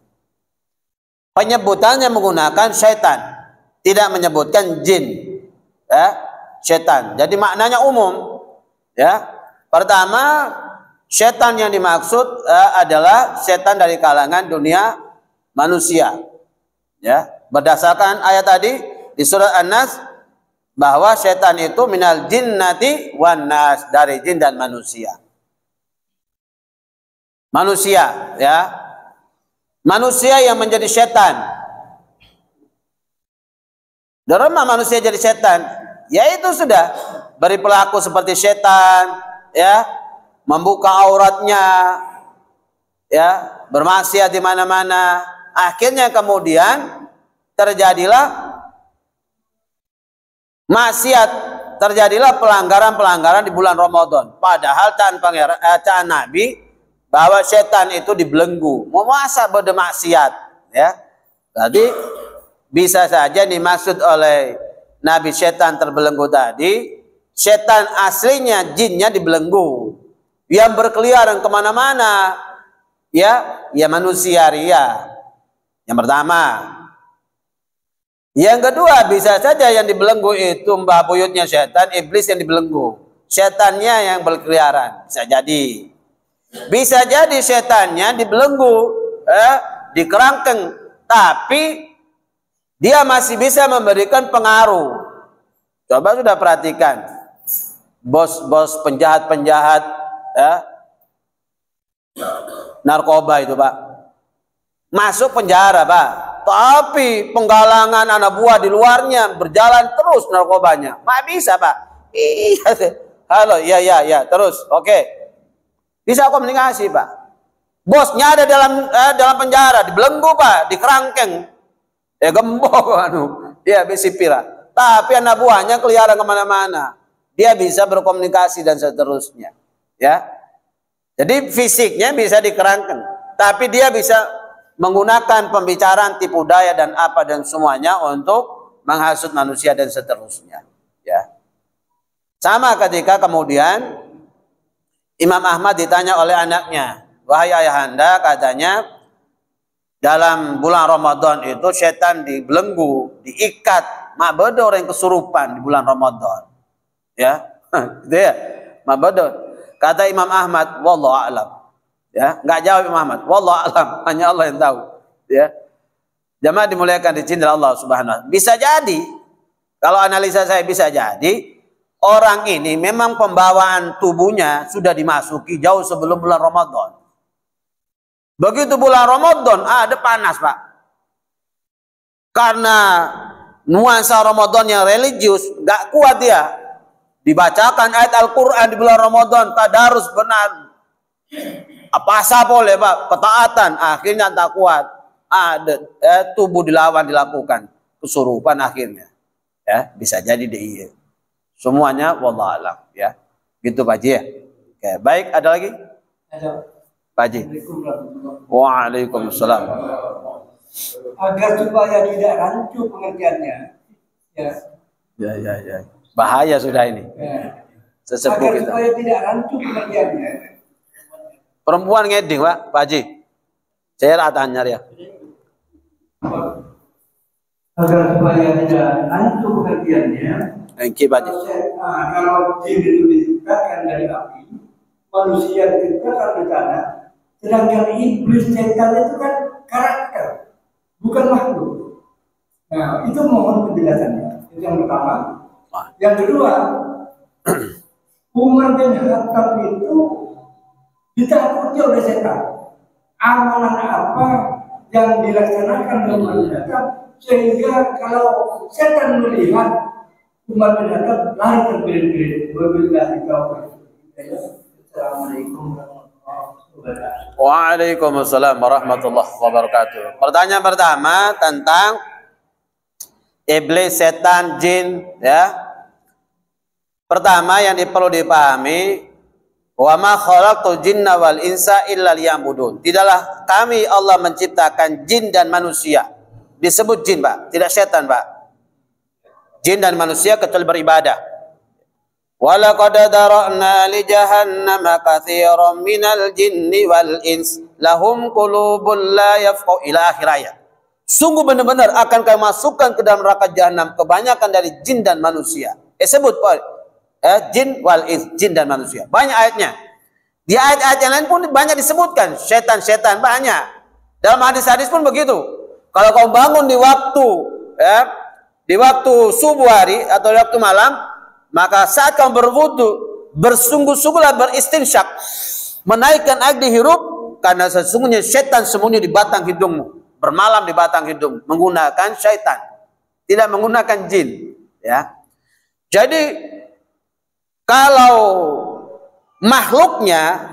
Penyebutannya menggunakan setan, tidak menyebutkan jin. Ya, setan. Jadi maknanya umum. Ya. Pertama, setan yang dimaksud adalah setan dari kalangan dunia manusia. Ya, berdasarkan ayat tadi di surat An-Nas, bahwa setan itu minal jinnati wan nas, dari jin dan manusia. Manusia, ya. Manusia yang menjadi setan. Dari mana manusia jadi setan? Yaitu sudah berperilaku seperti setan, ya, membuka auratnya, ya, bermaksiat di mana-mana. Akhirnya kemudian terjadilah maksiat, terjadilah pelanggaran-pelanggaran di bulan Ramadan. Padahal tanpa Nabi bahwa setan itu dibelenggu, masa bermaksiat, ya. Jadi bisa saja dimaksud oleh Nabi setan terbelenggu tadi, setan aslinya jinnya dibelenggu, yang berkeliaran kemana-mana, ya manusia ria. Yang pertama. Yang kedua, bisa saja yang dibelenggu itu mbah buyutnya setan, iblis yang dibelenggu, setannya yang berkeliaran. Bisa jadi. Bisa jadi setannya dibelenggu, dikerangkeng, tapi dia masih bisa memberikan pengaruh. Coba sudah perhatikan, bos-bos penjahat-penjahat, ya, narkoba itu Pak. Masuk penjara Pak. Tapi penggalangan anak buah di luarnya berjalan terus narkobanya. Mak bisa Pak. Iya. Halo, ya, terus. Oke. Bisa komunikasi Pak. Bosnya ada dalam penjara, dibelenggu Pak, dikerangkeng. Gembok dia besipira. Tapi anak buahnya keliaran kemana-mana. Dia bisa berkomunikasi dan seterusnya. Ya. Jadi fisiknya bisa dikerangkeng, tapi dia bisa menggunakan pembicaraan, tipu daya dan apa dan semuanya untuk menghasut manusia dan seterusnya. Ya. Sama ketika kemudian Imam Ahmad ditanya oleh anaknya, wahai ayahanda, katanya dalam bulan Ramadan itu setan dibelenggu, diikat, mak bedo orang kesurupan di bulan Ramadan. Ya, gitu ya, mak bedo. Kata Imam Ahmad, wallahu a'lam. Ya, nggak jawab Imam Ahmad, wallahu a'lam, hanya Allah yang tahu. Ya, jamaah dimuliakan dicintai Allah Subhanahu wa taala. Bisa jadi, kalau analisa saya bisa jadi orang ini memang pembawaan tubuhnya sudah dimasuki jauh sebelum bulan Ramadan. Begitu bulan Ramadan, ada panas Pak. Karena nuansa Ramadan yang religius, gak kuat dia. Dibacakan ayat Al-Quran di bulan Ramadan, tadarus benar. Apa boleh Pak, ketaatan, akhirnya tak kuat. Ada tubuh dilawan dilakukan, kesurupan akhirnya. Ya, bisa jadi dia. Semuanya wallahu a'lam ya. Gitu Pak Haji ya. Oke, baik, ada lagi? Ada. Pak Haji. Waalaikumsalam. Agar supaya tidak rancu pengertiannya. Ya. Ya. Bahaya sudah ini. Ya. Sesepuh agar kita. Supaya tidak rancu pengertiannya. Perempuan ngeding Pak Haji. Saya tanya ya. Agar supaya tidak rancu pengertiannya. Kalau jin itu diciptakan dari api, manusia diciptakan dari tanah, sedangkan iblis setan itu kan karakter, bukan makhluk. Nah, itu mohon penjelasannya. Itu yang pertama. Yang kedua, Umar bin Khattab itu ditakuti oleh setan. Amalan apa yang dilaksanakan oleh Umar bin Khattab sehingga kalau setan melihat Umar bin Khattab lari terbirit-birit. Assalamualaikum warahmatullahi wabarakatuh. Waalaikumsalam warahmatullahi wabarakatuh. Pertanyaan pertama tentang iblis, setan, jin, ya. Pertama yang perlu dipahami, wa ma khalaqtul jinna wal insa illa liya'budun. Tidaklah kami Allah menciptakan jin dan manusia. Disebut jin, Pak, tidak setan, Pak. Jin dan manusia kecuali beribadah. Walaqad dara'na li jahannama katsiran minal jinni wal ins lahum qulubun la yafqahu ila akhir ayat. Sungguh benar-benar akan kami masukkan ke dalam neraka jahanam kebanyakan dari jin dan manusia. Sebut jin wal ins, jin dan manusia. Banyak ayatnya. Di ayat-ayat yang lain pun banyak disebutkan setan-setan banyak. Dalam hadis-hadis pun begitu. Kalau kau bangun di waktu di waktu subuh hari atau waktu malam, maka saat kamu berwudu, bersungguh-sungguhlah beristinsyak, menaikkan air dihirup, karena sesungguhnya setan sembunyi di batang hidungmu, bermalam di batang hidung, menggunakan syaitan, tidak menggunakan jin. Ya, jadi kalau makhluknya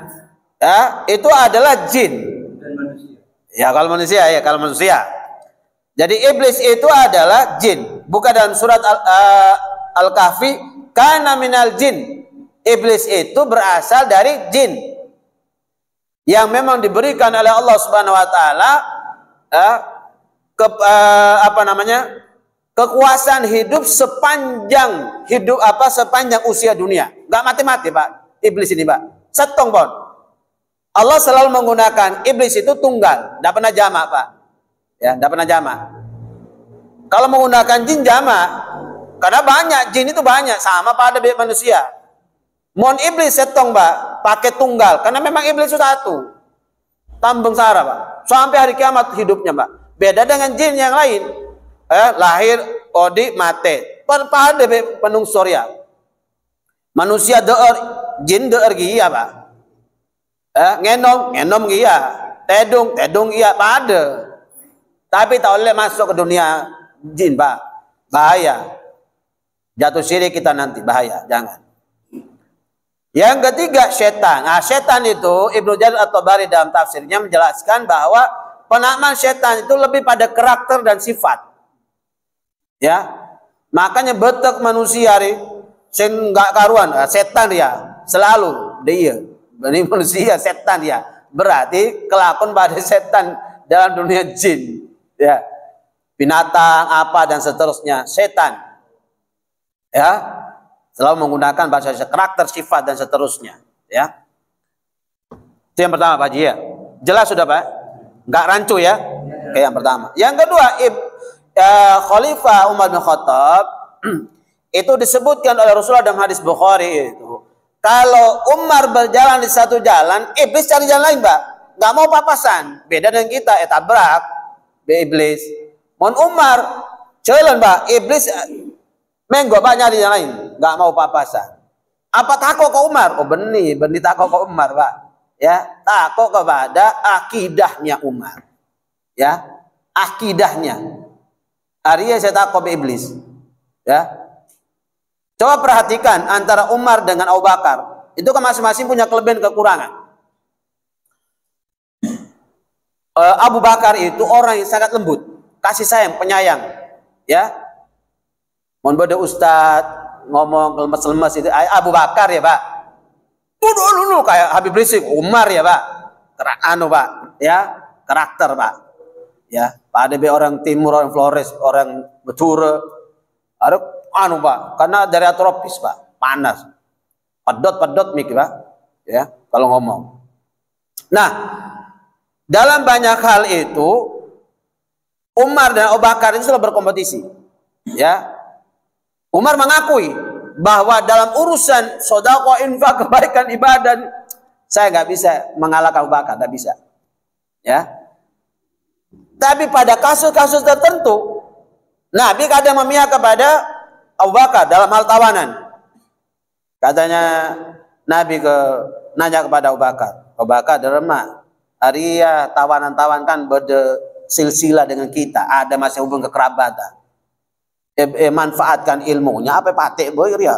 itu adalah jin dan manusia. Ya kalau manusia. Jadi iblis itu adalah jin. Bukan dalam surat Al-Kahfi, kana minal jin. Iblis itu berasal dari jin. Yang memang diberikan oleh Allah Subhanahu wa taala kekuasaan hidup sepanjang sepanjang usia dunia. Enggak mati-mati, Pak. Iblis ini, Pak. Setong, Bon. Allah selalu menggunakan iblis itu tunggal, enggak pernah jamak, Pak. Ya, tidak pernah jamak. Kalau menggunakan jin jamak, karena banyak jin itu banyak sama pada manusia. Mon iblis setong, Pak, pakai tunggal, karena memang iblis itu satu. Tambung sara, Pak. Sampai hari kiamat hidupnya, Pak. Beda dengan jin yang lain. Lahir, odi, mate. Pada penung surya. Manusia jin deer gigi, Pak. Ngenom iya, tedung iya, pada. Tapi tak boleh masuk ke dunia jin, Pak. Bahaya. Jatuh syirik kita nanti, bahaya, jangan. Yang ketiga, setan. Nah, setan itu Ibnu Jarir At-Tabari dalam tafsirnya menjelaskan bahwa penamaan setan itu lebih pada karakter dan sifat. Ya. Makanya betek manusia sing enggak karuan, setan dia selalu dia. Ini manusia setan dia. Berarti kelakon pada setan dalam dunia jin. Ya, binatang apa dan seterusnya, setan, ya, selalu menggunakan bahasa karakter, sifat dan seterusnya, ya. Itu yang pertama, Pak Haji, ya. Jelas sudah, Pak? Nggak rancu ya? Oke, yang pertama. Yang kedua, Khalifah Umar bin Khattab itu disebutkan oleh Rasulullah dalam hadis Bukhari itu. Kalau Umar berjalan di satu jalan, iblis cari jalan lain, Pak. Nggak mau papasan. Beda dengan kita, tabrak. Iblis, mon Umar, jalan, Pak. Iblis, menggo Pak nyari yang lain, nggak mau papasan. Apa takut ke Umar? Oh benih takut ke Umar, Pak. Ya, takut kepada akidahnya Umar. Ya, akidahnya. Artinya saya takut ke iblis. Ya, coba perhatikan antara Umar dengan Abu Bakar. Itu kan masing-masing punya kelebihan kekurangan. Abu Bakar itu orang yang sangat lembut, kasih sayang, penyayang, ya. Mohon beda Ustadz ngomong lemes-lemes itu Abu Bakar ya, Pak. Dulu kayak Habib Rizik, Umar ya, Pak. Pak, ya, karakter, Pak. Ya, Pak Ade orang Timur, orang Flores, orang Beture, ada Pak, karena dari tropis, Pak, panas, pedot mik, Pak, ya, kalau ngomong. Nah, dalam banyak hal itu Umar dan Abu Bakar itu sudah berkompetisi. Ya, Umar mengakui bahwa dalam urusan sedekah, infak, kebaikan, ibadah, saya nggak bisa mengalahkan Abu Bakar, nggak bisa. Ya, tapi pada kasus-kasus tertentu, Nabi kadang memihak kepada Abu Bakar dalam hal tawanan. Katanya Nabi nanya kepada Abu Bakar derma. Arya tawanan kan berde silsilah dengan kita, ada masih hubung kekerabatan. Manfaatkan ilmunya apa patek boy ya.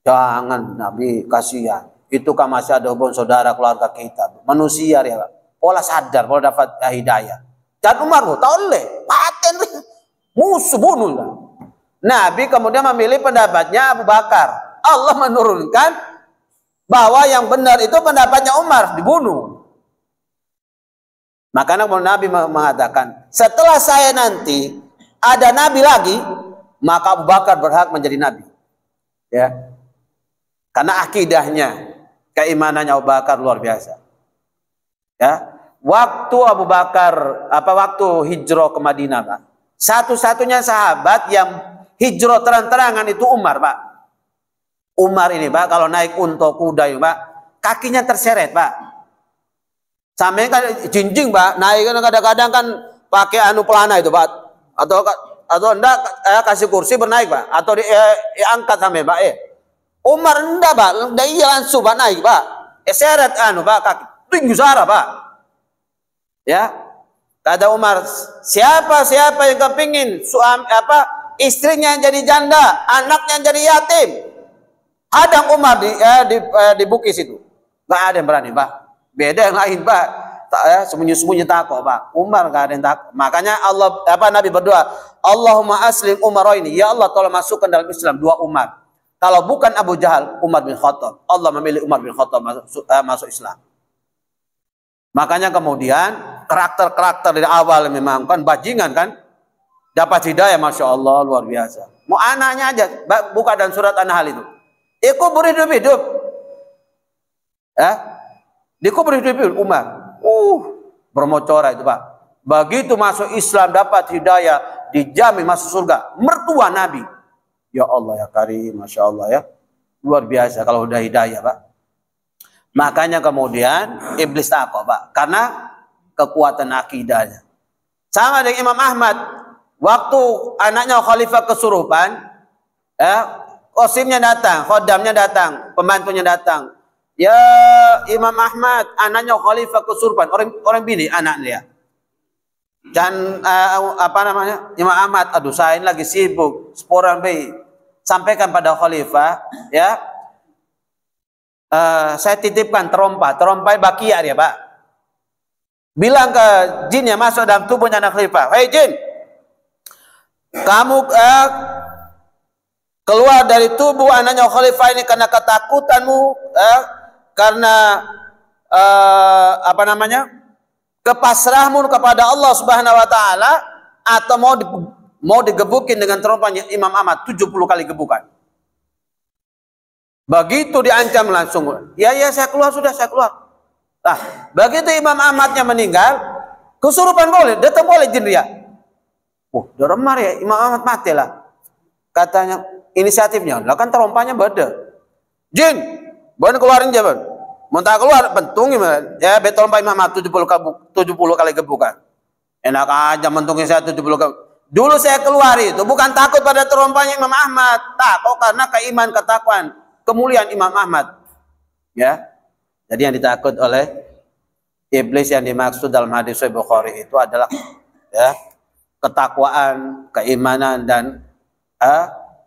Jangan, Nabi kasihan. Itu kan masih ada hubungan saudara keluarga kita. Manusia ya, Pak. Pola sadar, pola dapat hidayah. Dan Umar tahu le, paten musuh bunuh lah. Nabi kemudian memilih pendapatnya Abu Bakar. Allah menurunkan bahwa yang benar itu pendapatnya Umar, dibunuh. Makanya Nabi mengatakan, setelah saya nanti ada Nabi lagi, maka Abu Bakar berhak menjadi Nabi. Ya, karena akidahnya, keimanannya Abu Bakar luar biasa. Ya, waktu Abu Bakar waktu hijrah ke Madinah, Pak, satu-satunya sahabat yang hijrah terang-terangan itu Umar, Pak. Umar ini, Pak, kalau naik unta kuda, Pak, kakinya terseret, Pak. Sampai kan jinjing, Pak, naik kan kadang-kadang kan pakai pelana itu, Pak, atau enggak kasih kursi bernaik, Pak, atau diangkat sampai, Pak. Umar enggak, Pak, dia langsung, Pak, naik, Pak. Seret Pak, kaki tinggi sarah, Pak. Ya, kata Umar, siapa yang kepingin istrinya jadi janda, anaknya jadi yatim, hadang Umar di bukis itu. Nggak ada yang berani, Pak. Beda yang lain, Pak. Sembunyi-sembunyi takut, Pak. Umar nggak ada yang takut. Makanya Nabi berdoa, Allahumma aslim Umar ini. Ya Allah, tolong masukkan dalam Islam 2 Umar. Kalau bukan Abu Jahal, Umar bin Khattab. Allah memilih Umar bin Khattab masuk Islam. Makanya kemudian karakter-karakter dari awal memang kan bajingan kan. Dapat hidayah, Masya Allah, luar biasa. Mau anaknya aja, buka dan surat An-Nahl itu. Ikut hidup-hidup. Dikubur hidup Umar. Bermocora itu, Pak. Begitu masuk Islam dapat hidayah, dijamin masuk surga. Mertua Nabi. Ya Allah ya Karim, Masya Allah ya. Luar biasa kalau udah hidayah, Pak. Makanya kemudian iblis takut, Pak. Karena kekuatan akidahnya. Sama dengan Imam Ahmad. Waktu anaknya khalifah kesurupan, qasimnya datang, khodamnya datang, pembantunya datang. ya Imam Ahmad, anaknya khalifah kesurupan, orang bini anak dia. Dan apa namanya, Imam Ahmad, aduh saya ini lagi sibuk, seporang bayi, sampaikan pada khalifah, ya, saya titipkan terompa bakia dia Pak. Bilang ke jin yang masuk dalam tubuhnya anak khalifah, hei jin, kamu keluar dari tubuh anaknya khalifah ini karena ketakutanmu, karena apa namanya, kepasrahmu kepada Allah Subhanahu wa taala, atau mau digebukin dengan terompanya Imam Ahmad 70 kali gebukan. Begitu diancam langsung, ya saya keluar, sudah saya keluar. Nah, begitu Imam Ahmadnya meninggal, kesurupan boleh, datang boleh jin dia. Udah remar ya, Imam Ahmad mati lah. Katanya inisiatifnya, lah kan terompanya beda. Jin, boleh keluarin jaban. Mau tak keluar, bentungi ya, betul Pak Imam Ahmad 70 kali gebukan. Enak aja mentungi saya 70 kali. Dulu saya keluar itu bukan takut pada terompanya Imam Ahmad, takut karena keiman, ketakwaan, kemuliaan Imam Ahmad. Ya. Jadi yang ditakut oleh iblis yang dimaksud dalam hadis Sahih Bukhari itu adalah ya, ketakwaan, keimanan, dan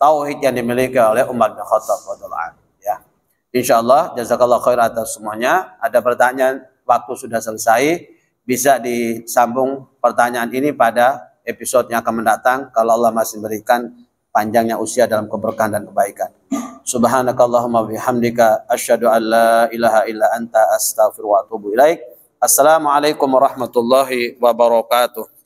tauhid yang dimiliki oleh Umar bin Khattab radhiyallahu anhu. Ya. Insyaallah jazakallahu khair atas semuanya. Ada pertanyaan, waktu sudah selesai, bisa disambung pertanyaan ini pada episode yang akan mendatang kalau Allah masih berikan panjangnya usia dalam keberkahan dan kebaikan. Subhanakallahumma bihamdika asyhadu an la ilaha illa anta astaghfiruka wa atubu ilaik. Assalamualaikum warahmatullahi wabarakatuh.